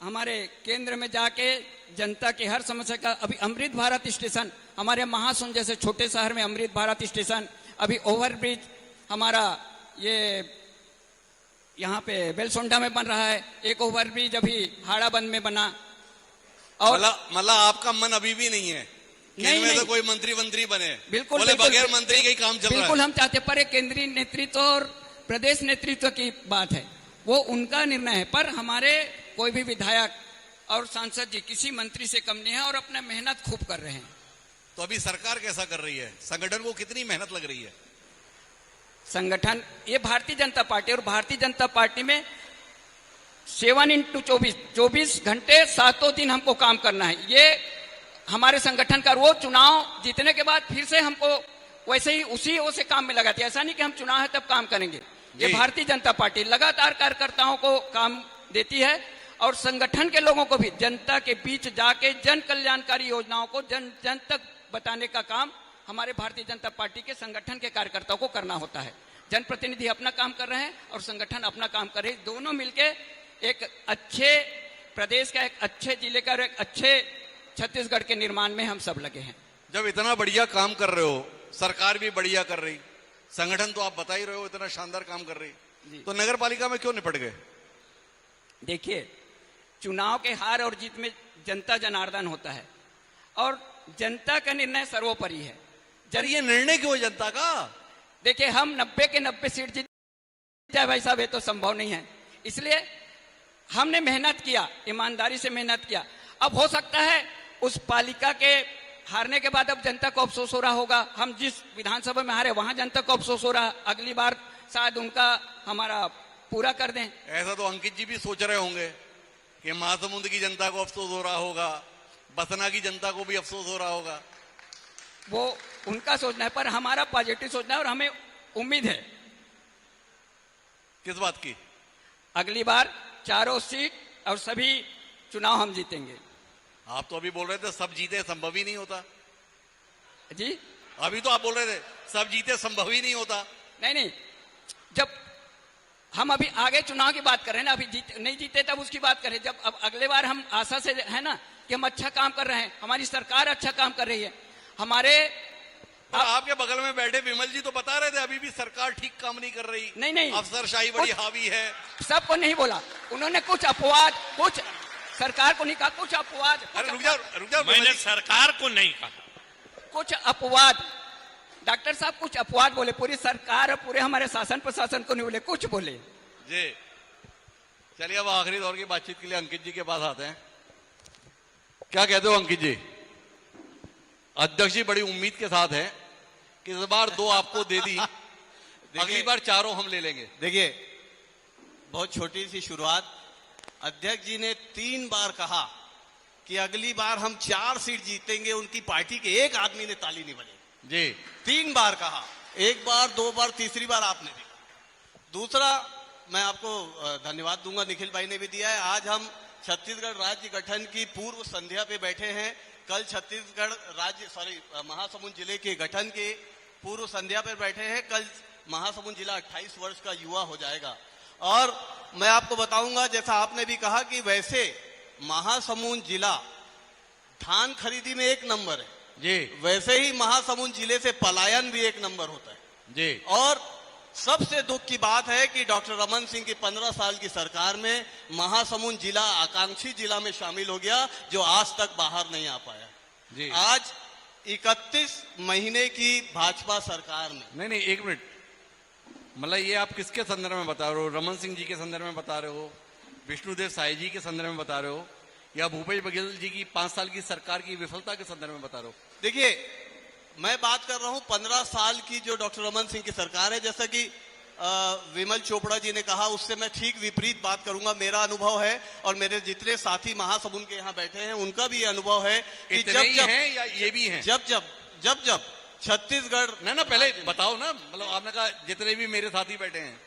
हमारे केंद्र में जाके जनता की हर समस्या का, अभी अमृत भारत स्टेशन हमारे महासमुंद जैसे छोटे शहर में अमृत भारत स्टेशन, अभी ओवरब्रिज हमारा ये यहाँ पे बेलसोंडा में बन रहा है, एक ओवरब्रिज अभी हाड़ाबंद में बना। और मतलब आपका मन अभी भी नहीं है नहीं, तो कोई मंत्री बने? बिल्कुल, बोले बगैर मंत्री के काम चल रहा है। बिल्कुल हम चाहते, पर एक केंद्रीय नेतृत्व और प्रदेश नेतृत्व की बात है, वो उनका निर्णय है। पर हमारे कोई भी विधायक और सांसद जी किसी मंत्री से कम नहीं है, और अपना मेहनत खूब कर रहे हैं। तो अभी सरकार कैसा कर रही है? संगठन को कितनी मेहनत लग रही है? संगठन, ये भारतीय जनता पार्टी, और भारतीय जनता पार्टी में 7x24 घंटे 7 दिन हमको काम करना है। ये हमारे संगठन का, वो चुनाव जीतने के बाद फिर से हमको वैसे ही उसी से काम में लगाती है। ऐसा नहीं कि हम चुनाव है तब काम करेंगे। ये भारतीय जनता पार्टी लगातार कार्यकर्ताओं को काम देती है, और संगठन के लोगों को भी जनता के बीच जाके जन कल्याणकारी योजनाओं को जन जन तक बताने का काम हमारे भारतीय जनता पार्टी के संगठन के कार्यकर्ताओं को करना होता है। जनप्रतिनिधि अपना काम कर रहे हैं और संगठन अपना काम कर रहे हैं। दोनों मिलके एक अच्छे प्रदेश का, एक अच्छे जिले का और एक अच्छे छत्तीसगढ़ के निर्माण में हम सब लगे हैं। जब इतना बढ़िया काम कर रहे हो, सरकार भी बढ़िया कर रही, संगठन तो आप बता ही रहे हो इतना शानदार काम कर रही, तो नगर पालिका में क्यों निपट गए? देखिए, चुनाव के हार और जीत में जनता जनार्दन होता है, और जनता का निर्णय सर्वोपरि है। ये निर्णय क्यों है जनता का? देखिए, हम 90 के 90 सीट जीत जाए भाई साहब, ये तो संभव नहीं है। इसलिए हमने मेहनत किया, ईमानदारी से मेहनत किया। अब हो सकता है उस पालिका के हारने के बाद अब जनता को अफसोस हो रहा होगा। हम जिस विधानसभा में हारे वहां जनता को अफसोस हो रहा, अगली बार शायद उनका हमारा पूरा कर दें। ऐसा तो अंकित जी भी सोच रहे होंगे कि महासमुंद की जनता को अफसोस हो रहा होगा, बसना की जनता को भी अफसोस हो रहा होगा। वो उनका सोचना है, पर हमारा पॉजिटिव सोचना है, और हमें उम्मीद है। किस बात की? अगली बार 4 सीट और सभी चुनाव हम जीतेंगे। आप तो अभी बोल रहे थे सब जीते संभव ही नहीं होता जी। अभी तो आप बोल रहे थे सब जीते संभव ही नहीं होता। नहीं, जब हम अभी आगे चुनाव की बात कर रहे हैं ना, अभी नहीं जीते तब उसकी बात करें। जब अब अगले बार हम आशा से है ना कि हम अच्छा काम कर रहे हैं, हमारी सरकार अच्छा काम कर रही है, हमारे और आपके बगल में बैठे विमल जी तो बता रहे थे अभी भी सरकार ठीक काम नहीं कर रही, नहीं अफसरशाही बड़ी हावी है। सबको नहीं बोला उन्होंने, कुछ अपवाद, कुछ सरकार को नहीं कहा, कुछ अपवाद। अरे रुक जाओ मैंने सरकार को नहीं कहा, कुछ अपवाद डॉक्टर साहब, कुछ अपवाद बोले, पूरी सरकार पूरे हमारे शासन प्रशासन को नहीं बोले, कुछ बोले जी। चलिए अब आखिरी दौर की बातचीत के लिए अंकित जी के पास आते हैं। क्या कहते हो अंकित जी? अध्यक्ष जी बड़ी उम्मीद के साथ है कि इस बार 2 आपको दे दी, अगली बार 4 हम ले लेंगे। देखिए, बहुत छोटी सी शुरुआत। अध्यक्ष जी ने 3 बार कहा कि अगली बार हम 4 सीट जीतेंगे, उनकी पार्टी के एक आदमी ने ताली नहीं बजाई जी। 3 बार कहा, 1 बार 2 बार, तीसरी बार आपने दी। दूसरा, मैं आपको धन्यवाद दूंगा, निखिल भाई ने भी दिया है। आज हम छत्तीसगढ़ राज्य गठन की पूर्व संध्या पे बैठे हैं। कल छत्तीसगढ़ महासमुंद जिले के गठन के पूर्व संध्या पर बैठे हैं। कल महासमुंद जिला 28 वर्ष का युवा हो जाएगा। और मैं आपको बताऊंगा, जैसा आपने भी कहा कि वैसे महासमुंद जिला धान खरीदी में 1 नंबर है जी, वैसे ही महासमुंद जिले से पलायन भी 1 नंबर होता है जी। और सबसे दुख की बात है कि डॉक्टर रमन सिंह की 15 साल की सरकार में महासमुंद जिला आकांक्षी जिला में शामिल हो गया, जो आज तक बाहर नहीं आ पाया जी। आज 31 महीने की भाजपा सरकार में, नहीं 1 मिनट, मतलब ये आप किसके संदर्भ में बता रहे हो? रमन सिंह जी के संदर्भ में बता रहे हो, विष्णुदेव साय जी के संदर्भ में बता रहे हो, या भूपेश बघेल जी की 5 साल की सरकार की विफलता के संदर्भ में बता रहे हो? देखिए, मैं बात कर रहा हूं 15 साल की जो डॉक्टर रमन सिंह की सरकार है। जैसा कि विमल चोपड़ा जी ने कहा, उससे मैं ठीक विपरीत बात करूंगा। मेरा अनुभव है और मेरे जितने साथी महासमुंद के यहाँ बैठे हैं उनका भी अनुभव है कि जब हैं या ये भी हैं? जब छत्तीसगढ़ ना पहले बताओ ना, मतलब आपने कहा जितने भी मेरे साथी बैठे हैं,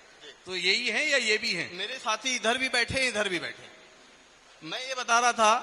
तो यही हैं या ये भी हैं? मेरे साथी इधर भी बैठे हैं, इधर भी बैठे हैं। मैं ये बता रहा था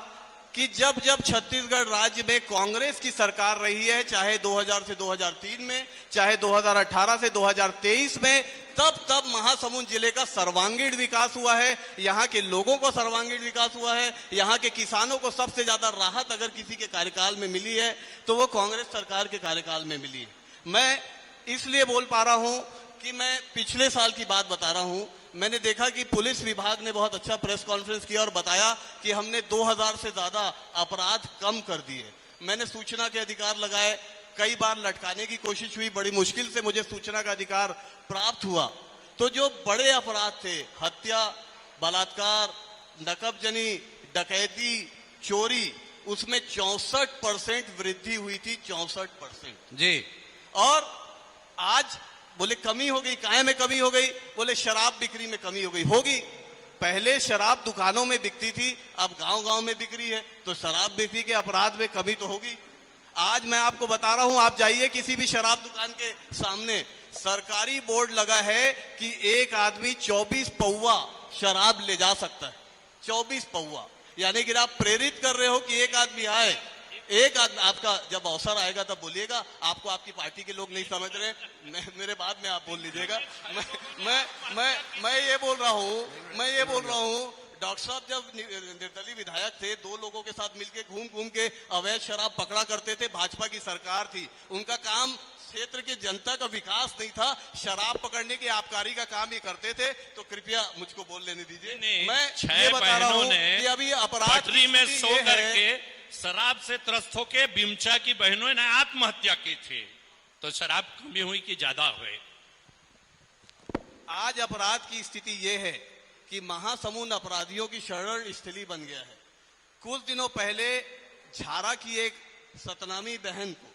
कि जब छत्तीसगढ़ राज्य में कांग्रेस की सरकार रही है, चाहे 2000 से 2003 में, चाहे 2018 से 2023 में, तब महासमुंद जिले का सर्वांगीण विकास हुआ है। यहाँ के लोगों को सर्वांगीण विकास हुआ है। यहाँ के किसानों को सबसे ज्यादा राहत अगर किसी के कार्यकाल में मिली है तो वो कांग्रेस सरकार के कार्यकाल में मिली है। मैं इसलिए बोल पा रहा हूं कि मैं पिछले साल की बात बता रहा हूं। मैंने देखा कि पुलिस विभाग ने बहुत अच्छा प्रेस कॉन्फ्रेंस किया और बताया कि हमने 2000 से ज्यादा अपराध कम कर दिए। मैंने सूचना के अधिकार लगाए, कई बार लटकाने की कोशिश हुई, बड़ी मुश्किल से मुझे सूचना का अधिकार प्राप्त हुआ। तो जो बड़े अपराध थे, हत्या, बलात्कार, नकबजनी, डकैती, चोरी, उसमें 64% वृद्धि हुई थी, 64% जी। और आज बोले कमी हो गई, काहे में कमी हो गई? बोले शराब बिक्री में कमी हो गई। होगी, पहले शराब दुकानों में बिकती थी, अब गांव-गांव में बिक्री है, तो शराब बिक्री के अपराध में कमी तो होगी। आज मैं आपको बता रहा हूं, आप जाइए किसी भी शराब दुकान के सामने, सरकारी बोर्ड लगा है कि एक आदमी 24 पौवा शराब ले जा सकता है। 24 पौवा, यानी कि आप प्रेरित कर रहे हो कि एक आदमी आए, एक आदमी, आपका जब अवसर आएगा तब बोलिएगा। आपको आपकी पार्टी के लोग नहीं समझ रहे, मेरे बाद में आप बोल लीजिएगा। मैं ये बोल रहा हूँ, डॉक्टर साहब जब निर्दलीय विधायक थे, 2 लोगों के साथ मिलकर घूम के अवैध शराब पकड़ा करते थे। भाजपा की सरकार थी, उनका काम क्षेत्र की जनता का विकास नहीं था, शराब पकड़ने की आबकारी का काम ही करते थे। तो कृपया मुझको बोल लेने दीजिए। मैं ये बता रहा हूँ कि अभी अपराध पटरी में सो करके शराब से त्रस्त होके बिमचा की बहनों ने आत्महत्या की थी, तो शराब कमी हुई कि ज्यादा हुई? आज अपराध की स्थिति यह है कि महासमुंद अपराधियों की शरण स्थली बन गया है। कुछ दिनों पहले झारा की एक सतनामी बहन को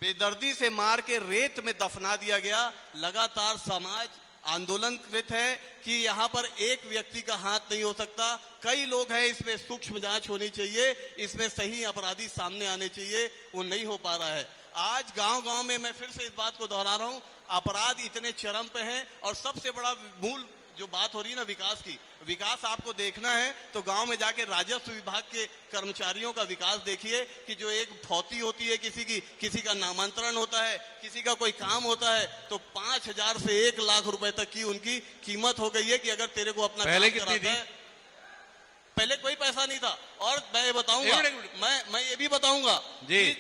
बेदर्दी से मार के रेत में दफना दिया गया। लगातार समाज आंदोलन कृत है कि यहाँ पर एक व्यक्ति का हाथ नहीं हो सकता, कई लोग हैं, इसमें सूक्ष्म जांच होनी चाहिए, इसमें सही अपराधी सामने आने चाहिए, वो नहीं हो पा रहा है। आज गांव-गांव में मैं फिर से इस बात को दोहरा रहा हूं, अपराध इतने चरम पे हैं। और सबसे बड़ा मूल जो बात हो रही है ना विकास की, विकास आपको देखना है तो गांव में जाके राजस्व विभाग के कर्मचारियों का विकास देखिए कि जो एक फौती होती है किसी का नामांतरण होता है, किसी का कोई काम होता है, तो 5000 से 1 लाख रुपए तक की उनकी कीमत हो गई है कि अगर तेरे को अपना पहले काम कितनी कराता थी? है। पहले कोई पैसा नहीं था। और मैं ये बताऊंगा, मैं ये भी बताऊंगा कि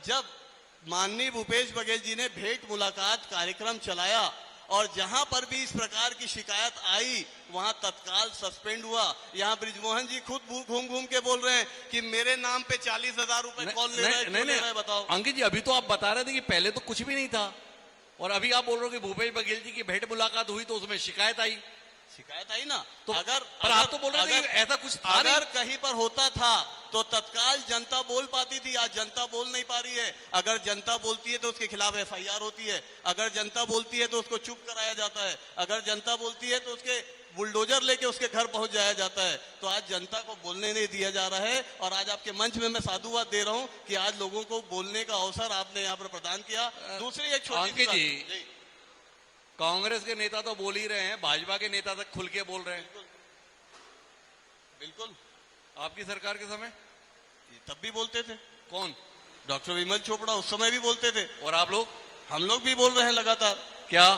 जब माननीय भूपेश बघेल जी ने भेंट मुलाकात कार्यक्रम चलाया और जहां पर भी इस प्रकार की शिकायत आई वहां तत्काल सस्पेंड हुआ। यहां ब्रिजमोहन जी खुद घूम घूम के बोल रहे हैं कि मेरे नाम पे 40,000 रुपए कौन ले रहा है, क्यों ले रहा है, बताओ। अंकित जी, अभी तो आप बता रहे थे कि पहले तो कुछ भी नहीं था और अभी आप बोल रहे हो कि भूपेश बघेल जी की भेंट मुलाकात हुई तो उसमें शिकायत आई ना। तो अगर आप तो बोल रहे थे कि ऐसा कुछ था अगर नहीं। कहीं पर होता था तो तत्काल जनता बोल पाती थी। आज जनता बोल नहीं पा रही है। अगर जनता बोलती है तो उसके खिलाफ एफआईआर होती है, अगर जनता बोलती है तो उसको चुप कराया जाता है, अगर जनता बोलती है तो उसके बुलडोजर लेके उसके घर पहुंच जाया जाता है। तो आज जनता को बोलने नहीं दिया जा रहा है और आज आपके मंच में मैं साधुवाद दे रहा हूं कि आज लोगों को बोलने का अवसर आपने यहाँ पर प्रदान किया। दूसरी एक छोटी सी कांग्रेस के नेता तो बोल ही रहे हैं, भाजपा के नेता तक खुल के बोल रहे हैं। बिल्कुल आपकी सरकार के समय तब भी बोलते थे। कौन? डॉक्टर विमल चोपड़ा उस समय भी बोलते थे। और आप लोग? हम लोग भी बोल रहे हैं लगातार। क्या?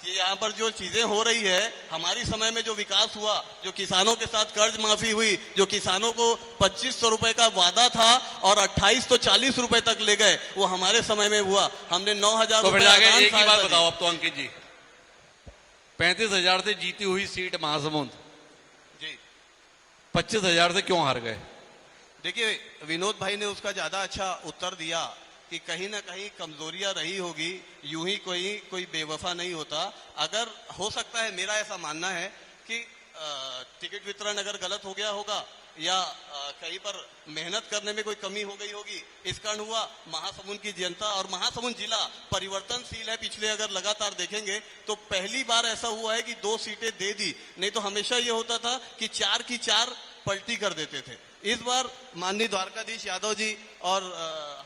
कि यहाँ पर जो चीजें हो रही है, हमारी समय में जो विकास हुआ, जो किसानों के साथ कर्ज माफी हुई, जो किसानों को 2500 रुपए का वादा था और 28 तो 40 रुपए तक ले गए, वो हमारे समय में हुआ। हमने 9,000 तो रुपए एक ही बात बताओ अब तो अंकित जी, 35,000 से जीती हुई सीट महासमुंद जी 25,000 से क्यों हार गए? देखिए, विनोद भाई ने उसका ज्यादा अच्छा उत्तर दिया कि कहीं ना कहीं कमजोरियां रही होगी। यूं ही कोई बेवफा नहीं होता। अगर हो सकता है, मेरा ऐसा मानना है कि टिकट वितरण अगर गलत हो गया होगा या कहीं पर मेहनत करने में कोई कमी हो गई होगी, इस कारण हुआ। महासमुंद की जनता और महासमुंद जिला परिवर्तनशील है। पिछले अगर लगातार देखेंगे तो पहली बार ऐसा हुआ है कि 2 सीटें दे दी, नहीं तो हमेशा ये होता था कि 4 की 4 पलटी कर देते थे। इस बार माननीय द्वारकाधीश यादव जी और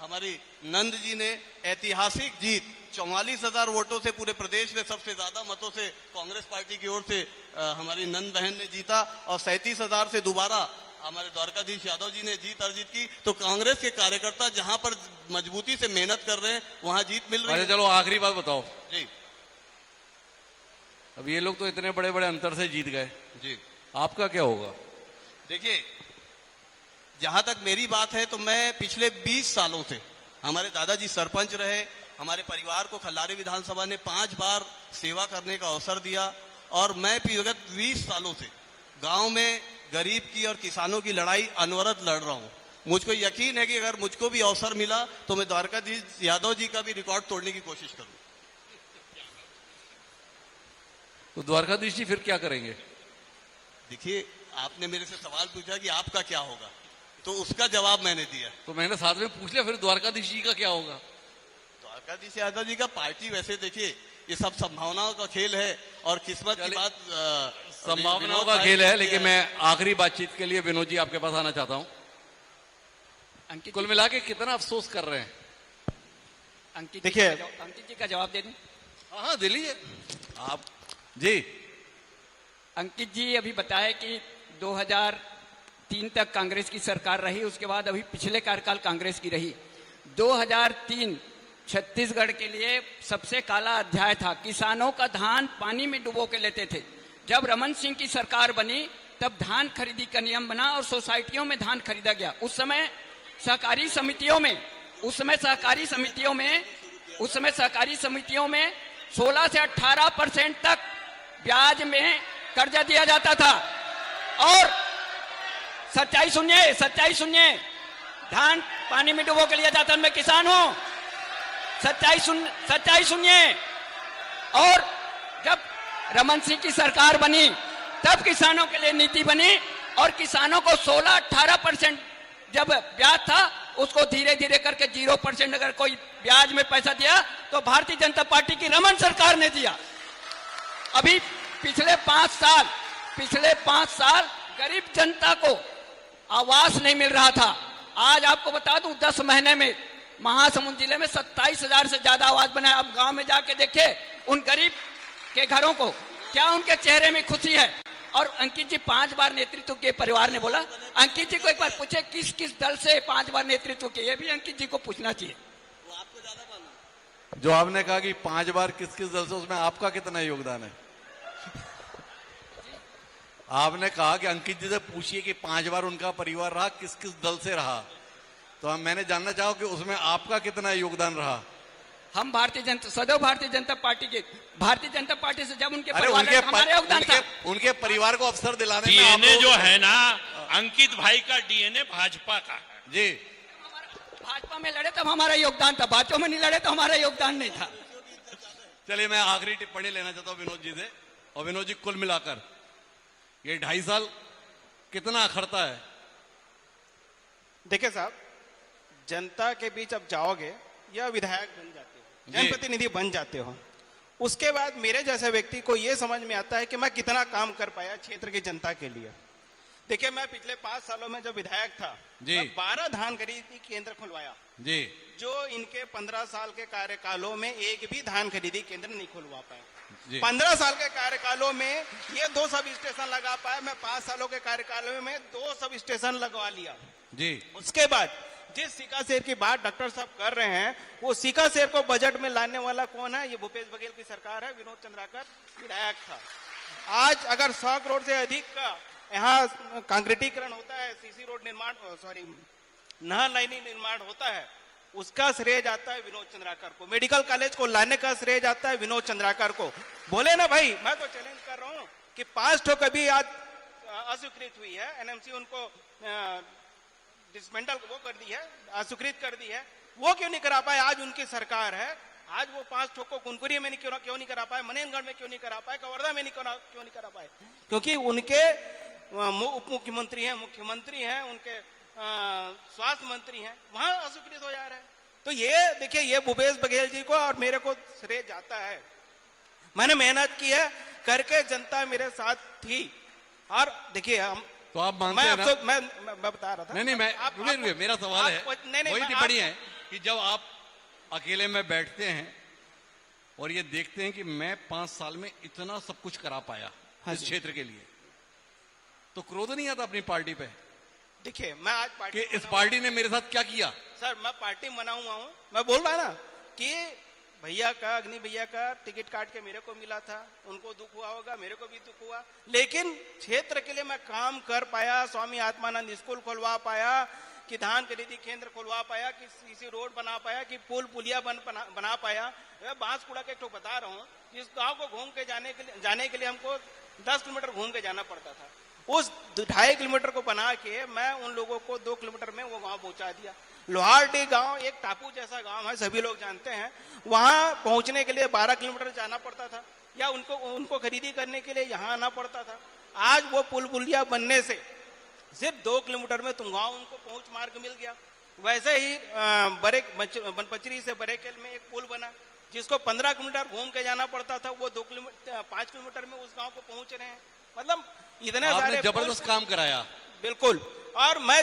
हमारी नंद जी ने ऐतिहासिक जीत 44,000 वोटों से पूरे प्रदेश में सबसे ज्यादा मतों से कांग्रेस पार्टी की ओर से हमारी नंद बहन ने जीता और 37,000 से दोबारा हमारे द्वारकाधीश यादव जी ने जीत अर्जित की। तो कांग्रेस के कार्यकर्ता जहां पर मजबूती से मेहनत कर रहे हैं वहां जीत मिल रही है। चलो आखिरी बात बताओ जी। अब ये लोग तो इतने बड़े बड़े अंतर से जीत गए जी, आपका क्या होगा? देखिए, जहां तक मेरी बात है तो मैं पिछले 20 सालों से, हमारे दादाजी सरपंच रहे, हमारे परिवार को खल्लारी विधानसभा ने 5 बार सेवा करने का अवसर दिया और मैं विगत 20 सालों से गांव में गरीब की और किसानों की लड़ाई अनवरत लड़ रहा हूं। मुझको यकीन है कि अगर मुझको भी अवसर मिला तो मैं द्वारकाधीश यादव जी का भी रिकॉर्ड तोड़ने की कोशिश करूं। तो द्वारकाधीश जी फिर क्या करेंगे? देखिए, आपने मेरे से सवाल पूछा कि आपका क्या होगा, तो उसका जवाब मैंने दिया। तो मैंने साथ में पूछ लिया फिर द्वारकाधीश जी का क्या होगा? द्वारकाधीश यादव जी का पार्टी, वैसे देखिए ये सब संभावनाओं का खेल है और किस्मत की बात, संभावनाओं का खेल है। लेकिन मैं आखिरी बातचीत के लिए विनोद जी आपके पास आना चाहता हूं। कुल मिला के कितना अफसोस कर रहे हैं? देखिए, अंकित जी का जवाब दे दूं? हाँ दे लीजिए आप जी। अंकित जी अभी बताया कि 2003 तक कांग्रेस की सरकार रही, उसके बाद अभी पिछले कार्यकाल कांग्रेस की रही। 2003 छत्तीसगढ़ के लिए सबसे काला अध्याय था। किसानों का धान पानी में डुबो के लेते थे। जब रमन सिंह की सरकार बनी तब धान खरीदी का नियम बना और सोसाइटियों में धान खरीदा गया। उस समय सहकारी समितियों में 16 से 18% तक ब्याज में कर्जा दिया जाता था। और सच्चाई सुनिए, धान पानी में डुबो के लिया जाता। मैं किसान हूं, सच्चाई सुनिए। और जब रमन सिंह की सरकार बनी तब किसानों के लिए नीति बनी और किसानों को 16-18% जब ब्याज था उसको धीरे धीरे करके 0% अगर कोई ब्याज में पैसा दिया तो भारतीय जनता पार्टी की रमन सरकार ने दिया। अभी पिछले 5 साल गरीब जनता को आवास नहीं मिल रहा था। आज आपको बता दूं 10 महीने में महासमुंद जिले में 27,000 से ज्यादा आवास बनाए। अब गांव में जाके देखिए उन गरीब के घरों को, क्या उनके चेहरे में खुशी है। और अंकित जी 5 बार नेतृत्व के परिवार ने बोला। अंकित जी को एक बार पूछे किस किस दल से 5 बार नेतृत्व किए, ये भी अंकित जी को पूछना चाहिए। वो आपको ज्यादा मालूम। जो आपने कहा कि 5 बार किस किस दल से, उसमें आपका कितना योगदान है? आपने कहा कि अंकित जी से पूछिए कि 5 बार उनका परिवार रहा, किस किस दल से रहा। तो मैंने जानना चाहो कि उसमें आपका कितना योगदान रहा? हम सदैव भारतीय जनता पार्टी से जब उनके अरे परिवार में हमारा योगदान था। उनके परिवार को अवसर दिलाने में डीएनए जो है ना, अंकित भाई का डीएनए भाजपा का है जी। भाजपा में लड़े तब हमारा योगदान था, भाजपा में नहीं लड़े तो हमारा योगदान नहीं था। चलिए मैं आखिरी टिप्पणी लेना चाहता हूं विनोद जी से। और विनोद जी, कुल मिलाकर ये 2.5 साल कितना अखरता है? देखिए साहब, जनता के बीच अब जाओगे या विधायक बन जाते हो, जनप्रतिनिधि बन जाते हो, उसके बाद मेरे जैसे व्यक्ति को यह समझ में आता है कि मैं कितना काम कर पाया क्षेत्र की जनता के लिए। देखिए, मैं पिछले 5 सालों में जब विधायक था जी, 12 धान खरीदी केंद्र खुलवाया जी, जो इनके 15 साल के कार्यकालों में एक भी धान खरीदी केंद्र नहीं खुलवा पाए। 15 साल के कार्यकालों में ये 2 सब स्टेशन लगा पाए, मैं 5 सालों के कार्यकालों में 2 सब स्टेशन लगवा लिया जी। उसके बाद जिस सीका शेर की बात डॉक्टर साहब कर रहे हैं, वो सीका शेर को बजट में लाने वाला कौन है? ये भूपेश बघेल की सरकार है। विनोद चंद्राकर विधायक था। आज अगर 100 करोड़ से अधिक का यहाँ कांक्रीटीकरण होता है, सीसी रोड निर्माण, नहर लाइनिंग निर्माण होता है, उसका श्रेय जाता है विनोद चंद्राकर को। मेडिकल कॉलेज को लाने का श्रेय जाता है विनोद चंद्राकर को। बोले ना भाई, मैं तो चैलेंज कर रहा हूं कि 5 ठो कभी आज अस्वीकृत हुई है, एनएमसी उनको डिसमेंटल वो कर दी है, अस्वीकृत कर दी है, वो क्यों नहीं करा पाए? आज उनकी सरकार है, आज वो 5 ठो को कुनकुरी में क्यों नहीं करा पाए, मनेनगढ़ में क्यों नहीं करा पाए, कवर्धा में क्यों नहीं करा पाए? क्योंकि उनके उप मुख्यमंत्री हैं, मुख्यमंत्री हैं, उनके स्वास्थ्य मंत्री हैं, वहां अस्वीकृत हो जा रहा है। तो ये देखिए, ये भूपेश बघेल जी को और मेरे को श्रेय जाता है। मैंने मेहनत की है, करके जनता मेरे साथ थी। और देखिए, हम तो आप मानते हैं ना? मैं बता रहा था। नहीं, मैं मेरा सवाल है, वही टिप्पणी है कि जब आप अकेले में बैठते हैं और ये देखते हैं कि मैं 5 साल में इतना सब कुछ करा पाया इस क्षेत्र के लिए, तो क्रोध नहीं आता अपनी पार्टी पे? देखिए, मैं आज पार्टी इस पार्टी ने मेरे साथ क्या किया? सर, मैं पार्टी मना हुआ हूं। मैं बोल रहा ना कि भैया का, अग्नि भैया का टिकट काट के मेरे को मिला था, उनको दुख हुआ होगा, मेरे को भी दुख हुआ, लेकिन क्षेत्र के लिए मैं काम कर पाया। स्वामी आत्मानंद स्कूल खुलवा पाया, कि धान खरीदी केंद्र खुलवा पाया, कि सीसी रोड बना पाया, कि पुल पुलिया बना पाया। बांसकुड़ा के तो बता रहा हूँ, इस गांव को घूम के जाने के लिए हमको 10 किलोमीटर घूम के जाना पड़ता था। उस 2.5 किलोमीटर को बना के मैं उन लोगों को 2 किलोमीटर में वो गांव पहुंचा दिया। लोहारडी गांव एक टापू जैसा गांव है, सभी लोग जानते हैं। वहां पहुंचने के लिए 12 किलोमीटर जाना पड़ता था, या उनको खरीदी करने के लिए यहाँ आना पड़ता था। आज वो पुल पुलिया बनने से सिर्फ 2 किलोमीटर में तुंगांव उनको पहुंच मार्ग मिल गया। वैसे ही बनपचरी से बरेकेल में एक पुल बना, जिसको 15 किलोमीटर घूम के जाना पड़ता था, वो 5 किलोमीटर में उस गांव को पहुंच रहे हैं। मतलब इतने सारे जबरदस्त काम कराया। बिल्कुल। और मैं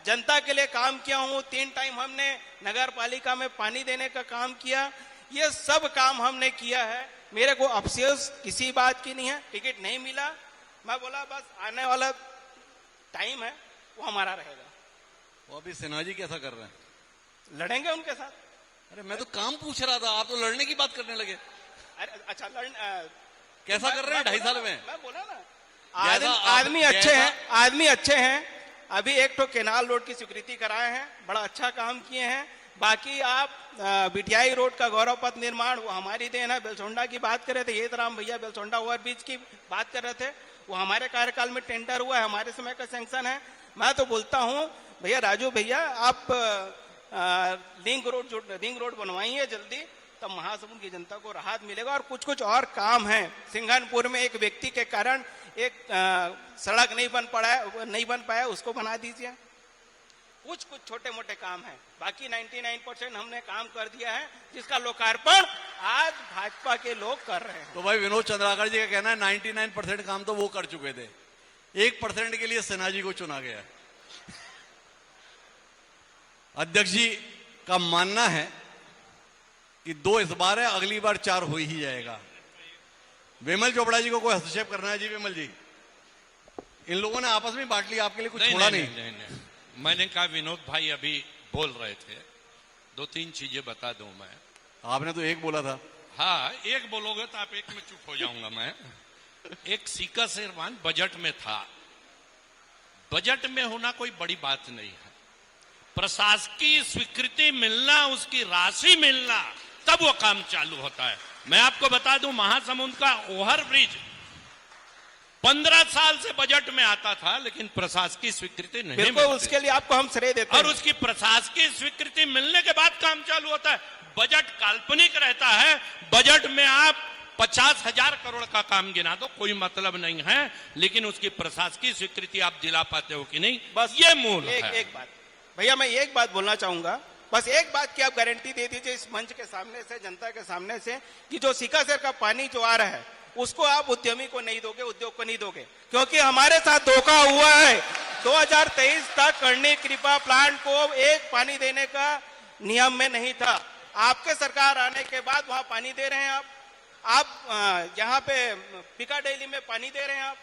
जनता के लिए काम किया हूं। 3 टाइम हमने नगर पालिका में पानी देने का काम किया। ये सब काम हमने किया है। मेरे को अफसोस किसी बात की नहीं है, टिकट नहीं मिला। मैं बोला बस आने वाला टाइम है वो हमारा रहेगा। वो अभी सिन्हा जी कैसा कर रहे हैं? लड़ेंगे उनके साथ। अरे मैं तो काम पूछ रहा था, आप तो लड़ने की बात करने लगे। अरे अच्छा, कैसा कर रहे हैं 2.5 साल में? मैं बोला ना, आदमी अच्छे हैं, आदमी अच्छे हैं। अभी एक तो केनाल रोड की स्वीकृति कराए हैं, बड़ा अच्छा काम किए हैं। बाकी आप बिटियाई रोड का गौरव पथ निर्माण, वो हमारी देन है। बेलसोंडा की बात कर रहे थे, हेतराम भैया बेलसोंडा ओवरब्रिज की बात कर रहे थे, वो हमारे कार्यकाल में टेंडर हुआ है, हमारे समय का सैंक्शन है। मैं तो बोलता हूं भैया, राजू भैया, आप रिंग रोड बनवाइए जल्दी, तब महासमुंद की जनता को राहत मिलेगा। और कुछ और काम है। सिंघनपुर में एक व्यक्ति के कारण एक सड़क नहीं बन पाया, उसको बना दीजिए। कुछ छोटे मोटे काम है, बाकी 99% हमने काम कर दिया है, जिसका लोकार्पण आज भाजपा के लोग कर रहे हैं। तो भाई विनोद चंद्राकर जी का कहना है 99% काम तो वो कर चुके थे, 1% के लिए सिन्हा जी को चुना गया। अध्यक्ष जी का मानना है कि 2 इस बार है, अगली बार 4 हो ही जाएगा। विमल चोपड़ा जी को कोई हस्तक्षेप करना है? जी विमल जी, इन लोगों ने आपस में बांट लिया, आपके लिए कुछ छोड़ा नहीं। मैंने कहा विनोद भाई अभी बोल रहे थे, 2-3 चीजें बता दूं मैं। आपने तो एक बोला था। हाँ, एक बोलोगे तो आप एक में चुप हो जाऊंगा मैं। एक सीका शेरवान बजट में था। बजट में होना कोई बड़ी बात नहीं है, प्रशासकीय स्वीकृति मिलना, उसकी राशि मिलना, तब वो काम चालू होता है। मैं आपको बता दूं, महासमुंद का ओवर ब्रिज 15 साल से बजट में आता था, लेकिन प्रशासकीय स्वीकृति नहीं बिल्कुल, मिलती। उसके लिए आपको हम श्रेय देते हैं। और उसकी प्रशासकीय स्वीकृति मिलने के बाद काम चालू होता है। बजट काल्पनिक रहता है, बजट में आप 50,000 करोड़ का काम गिना दो, कोई मतलब नहीं है, लेकिन उसकी प्रशासकीय स्वीकृति आप दिला पाते हो कि नहीं, बस ये मूल है। एक बात भैया, मैं एक बात बोलना चाहूंगा, बस एक बात की आप गारंटी दे दीजिए इस मंच के सामने से, जनता के सामने से, कि जो सीकासेर का पानी जो आ रहा है उसको आप उद्यमी को नहीं दोगे, उद्योग को नहीं दोगे, क्योंकि हमारे साथ धोखा हुआ है। 2023 तक करनी कृपा प्लांट को एक पानी देने का नियम में नहीं था। आपके सरकार आने के बाद वहां पानी दे रहे हैं आप यहाँ पे पिकाडेली में पानी दे रहे हैं आप।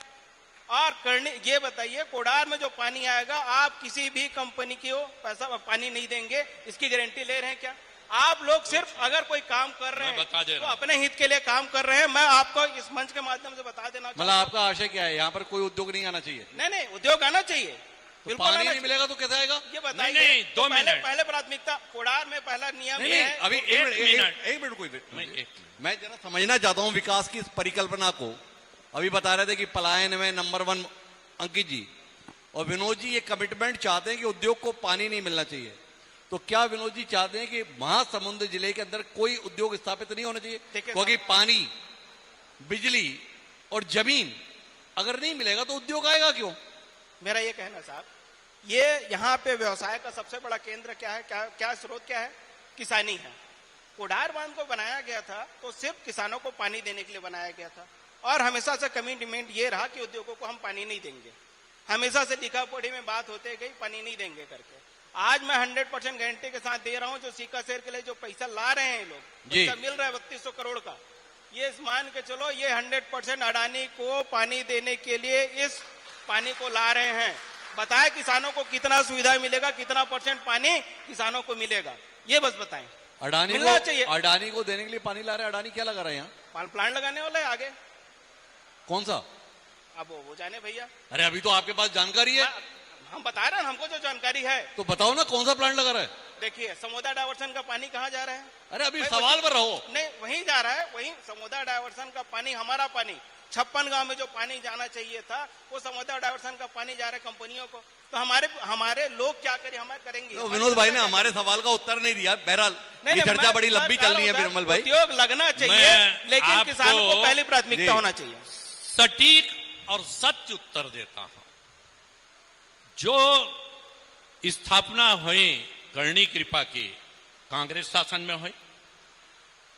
और करनी, ये बताइए कोडार में जो पानी आएगा आप किसी भी कंपनी को पैसा पानी नहीं देंगे, इसकी गारंटी ले रहे हैं क्या? आप लोग सिर्फ अगर कोई काम कर रहे हैं तो अपने हित के लिए काम कर रहे हैं। मैं आपको इस मंच के माध्यम से बता देना, मतलब आपका आशय क्या है, यहाँ पर कोई उद्योग नहीं आना चाहिए? नहीं, उद्योग आना चाहिए, तो पानी नहीं मिलेगा तो कैसे आएगा? ये बताइए। नहीं, 2 मिनट पहले प्राथमिकता कोडार में पहला नियम नहीं, ये नहीं, है। अभी एक मिनट कोई मैं जरा समझना चाहता हूँ विकास की इस परिकल्पना को। अभी बता रहे थे कि पलायन में नंबर 1 अंकित जी और विनोद जी ये कमिटमेंट चाहते हैं कि उद्योग को पानी नहीं मिलना चाहिए, तो क्या विनोद जी चाहते हैं कि महासमुंद जिले के अंदर कोई उद्योग स्थापित नहीं होना चाहिए? क्योंकि पानी, बिजली और जमीन अगर नहीं मिलेगा तो उद्योग आएगा क्यों? मेरा ये कहना साहब, ये यहाँ पे व्यवसाय का सबसे बड़ा केंद्र क्या है, क्या स्रोत क्या है? किसानी है। कोडार बांध को बनाया गया था तो सिर्फ किसानों को पानी देने के लिए बनाया गया था, और हमेशा से कमिटमेंट ये रहा कि उद्योगों को हम पानी नहीं देंगे। हमेशा से लिखा पढ़ी में बात होते गई पानी नहीं देंगे करके। आज मैं 100% गारंटी के साथ दे रहा हूं, जो सीकासेर के लिए जो पैसा ला रहे हैं लोग, पैसा मिल रहा है 3200 करोड़ का, ये मान के चलो ये 100% अडानी को पानी देने के लिए इस पानी को ला रहे हैं। बताएं किसानों को कितना सुविधा मिलेगा, कितना % पानी किसानों को मिलेगा, ये बस बताएं। अडानी को देने के लिए पानी ला रहे हैं। अडानी क्या लगा रहे हैं यहाँ? प्लांट लगाने वाला है आगे। कौन सा? अब वो जाने भैया। अरे अभी तो आपके पास जानकारी है। हम बता रहे हैं, हमको जो जानकारी है। तो बताओ ना कौन सा प्लांट लगा रहा है? देखिए समोदा डायवर्सन का पानी कहाँ जा रहा है? अरे अभी सवाल पर रहो। नहीं, वहीं जा रहा है, वहीं समोदा डायवर्सन का पानी, हमारा पानी 56 गांव में जो पानी जाना चाहिए था वो समोदा डायवर्सन का पानी जा रहा है कंपनियों को। तो हमारे लोग क्या करें, हमारे करेंगे। तो विनोद भाई ने हमारे सवाल का उत्तर नहीं दिया। बहरहाल ये चर्चा बड़ी लंबी चल रही है विमल भाई। उद्योग लगना चाहिए, लेकिन किसानों को पहली प्राथमिकता होना चाहिए। सटीक और सत्य उत्तर देता हूं। जो स्थापना हुई करनी कृपा की कांग्रेस शासन में हुई,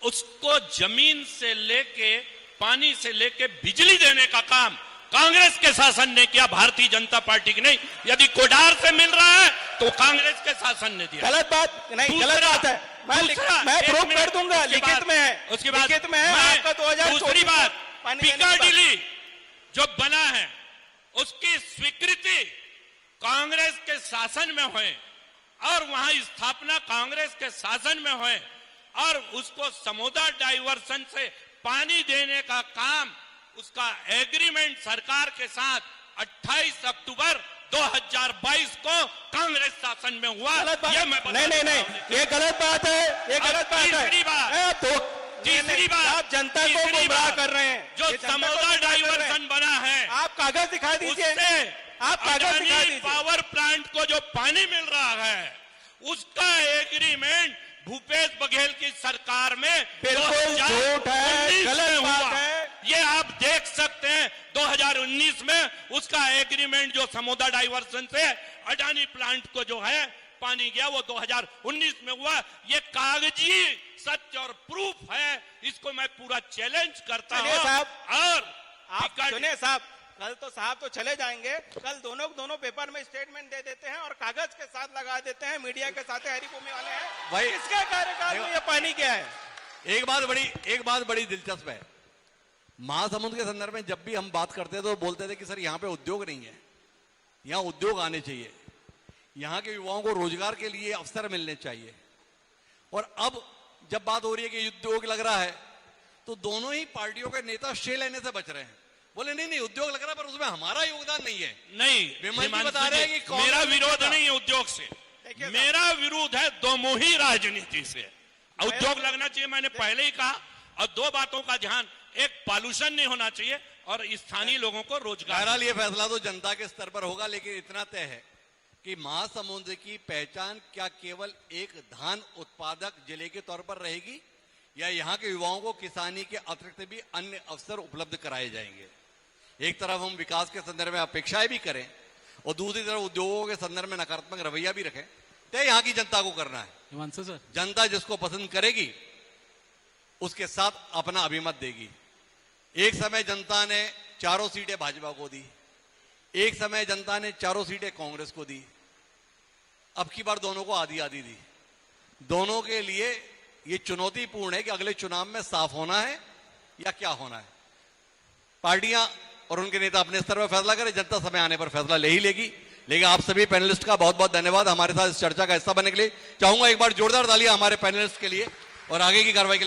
उसको जमीन से लेके पानी से लेके बिजली देने का काम कांग्रेस के शासन ने किया, भारतीय जनता पार्टी की नहीं। यदि कोडार से मिल रहा है तो कांग्रेस के शासन ने दिया। गलत बात नहीं, गलत बात है। मैं प्रूफ कर दूंगा, लिखित में है, उसके बाद लिखित में है आपका 2024। दूसरी बात, पिकाडेली जो बना है उसकी स्वीकृति कांग्रेस के शासन में हुए और वहां स्थापना कांग्रेस के शासन में हुए, और उसको समोदा डाइवर्सन से पानी देने का काम, उसका एग्रीमेंट सरकार के साथ 28 अक्टूबर 2022 को कांग्रेस शासन में हुआ। ये नहीं, ये गलत बात है, ये गलत बात है। तीसरी बात, आप जनता को गुमराह कर रहे हैं। जो समोदा डाइवर्सन बना है, आप कागज दिखा दीजिए, आप कागज दिखा दीजिए। पावर प्लांट को जो पानी मिल रहा है उसका एग्रीमेंट भूपेश बघेल की सरकार में बिल्कुल झूठ है, गलत बात है। ये आप देख सकते हैं 2019 में उसका एग्रीमेंट जो समोदा डाइवर्सन से अडानी प्लांट को जो है पानी गया वो 2019 में हुआ। ये कागजी सत्य और प्रूफ है, इसको मैं पूरा चैलेंज करता हूं। और आप सुनिए साहब, कल तो साहब तो चले जाएंगे, कल दोनों पेपर में स्टेटमेंट दे देते हैं और कागज के साथ लगा देते हैं, मीडिया के साथ हरिभूमि वाले हैं भाई। इसके कार्यकाल में ये पानी क्या है? एक बात बड़ी दिलचस्प है। महासमुंद के संदर्भ में जब भी हम बात करते थे तो बोलते थे कि सर यहाँ पे उद्योग नहीं है, यहाँ उद्योग आने चाहिए, यहाँ के युवाओं को रोजगार के लिए अवसर मिलने चाहिए। और अब जब बात हो रही है कि उद्योग लग रहा है तो दोनों ही पार्टियों के नेता श्रेय लेने से बच रहे हैं। बोले नहीं उद्योग लग रहा है पर उसमें हमारा योगदान नहीं है। नहीं, विमल जी बता रहे हैं कि मेरा विरोध नहीं है उद्योग से। मेरा विरोध है दोमुही राजनीति से। उद्योग लगना चाहिए, मैंने पहले ही कहा। और दो बातों का ध्यान, एक पॉल्यूशन नहीं होना चाहिए और स्थानीय लोगों को रोजगार। बहरहाल ये फैसला तो जनता के स्तर पर होगा, लेकिन इतना तय है कि महासमुंद की पहचान क्या केवल एक धान उत्पादक जिले के तौर पर रहेगी, या यहाँ के युवाओं को किसानी के अतिरिक्त भी अन्य अवसर उपलब्ध कराए जाएंगे। एक तरफ हम विकास के संदर्भ में अपेक्षाएं भी करें और दूसरी तरफ उद्योगों के संदर्भ में नकारात्मक रवैया भी रखें, तय यहाँ की जनता को करना है। हिमांशु सर, जनता जिसको पसंद करेगी उसके साथ अपना अभिमत देगी। एक समय जनता ने 4 सीटें भाजपा को दी, एक समय जनता ने 4 सीटें कांग्रेस को दी, अब की बार दोनों को आधी आधी दी। दोनों के लिए ये चुनौतीपूर्ण है कि अगले चुनाव में साफ होना है या क्या होना है। पार्टियां और उनके नेता अपने स्तर पर फैसला करें, जनता समय आने पर फैसला ले ही लेगी। लेकिन आप सभी पैनलिस्ट का बहुत बहुत धन्यवाद हमारे साथ इस चर्चा का हिस्सा बनने के लिए। चाहूंगा एक बार जोरदार तालियां हमारे पैनलिस्ट के लिए और आगे की कार्रवाई के लिए।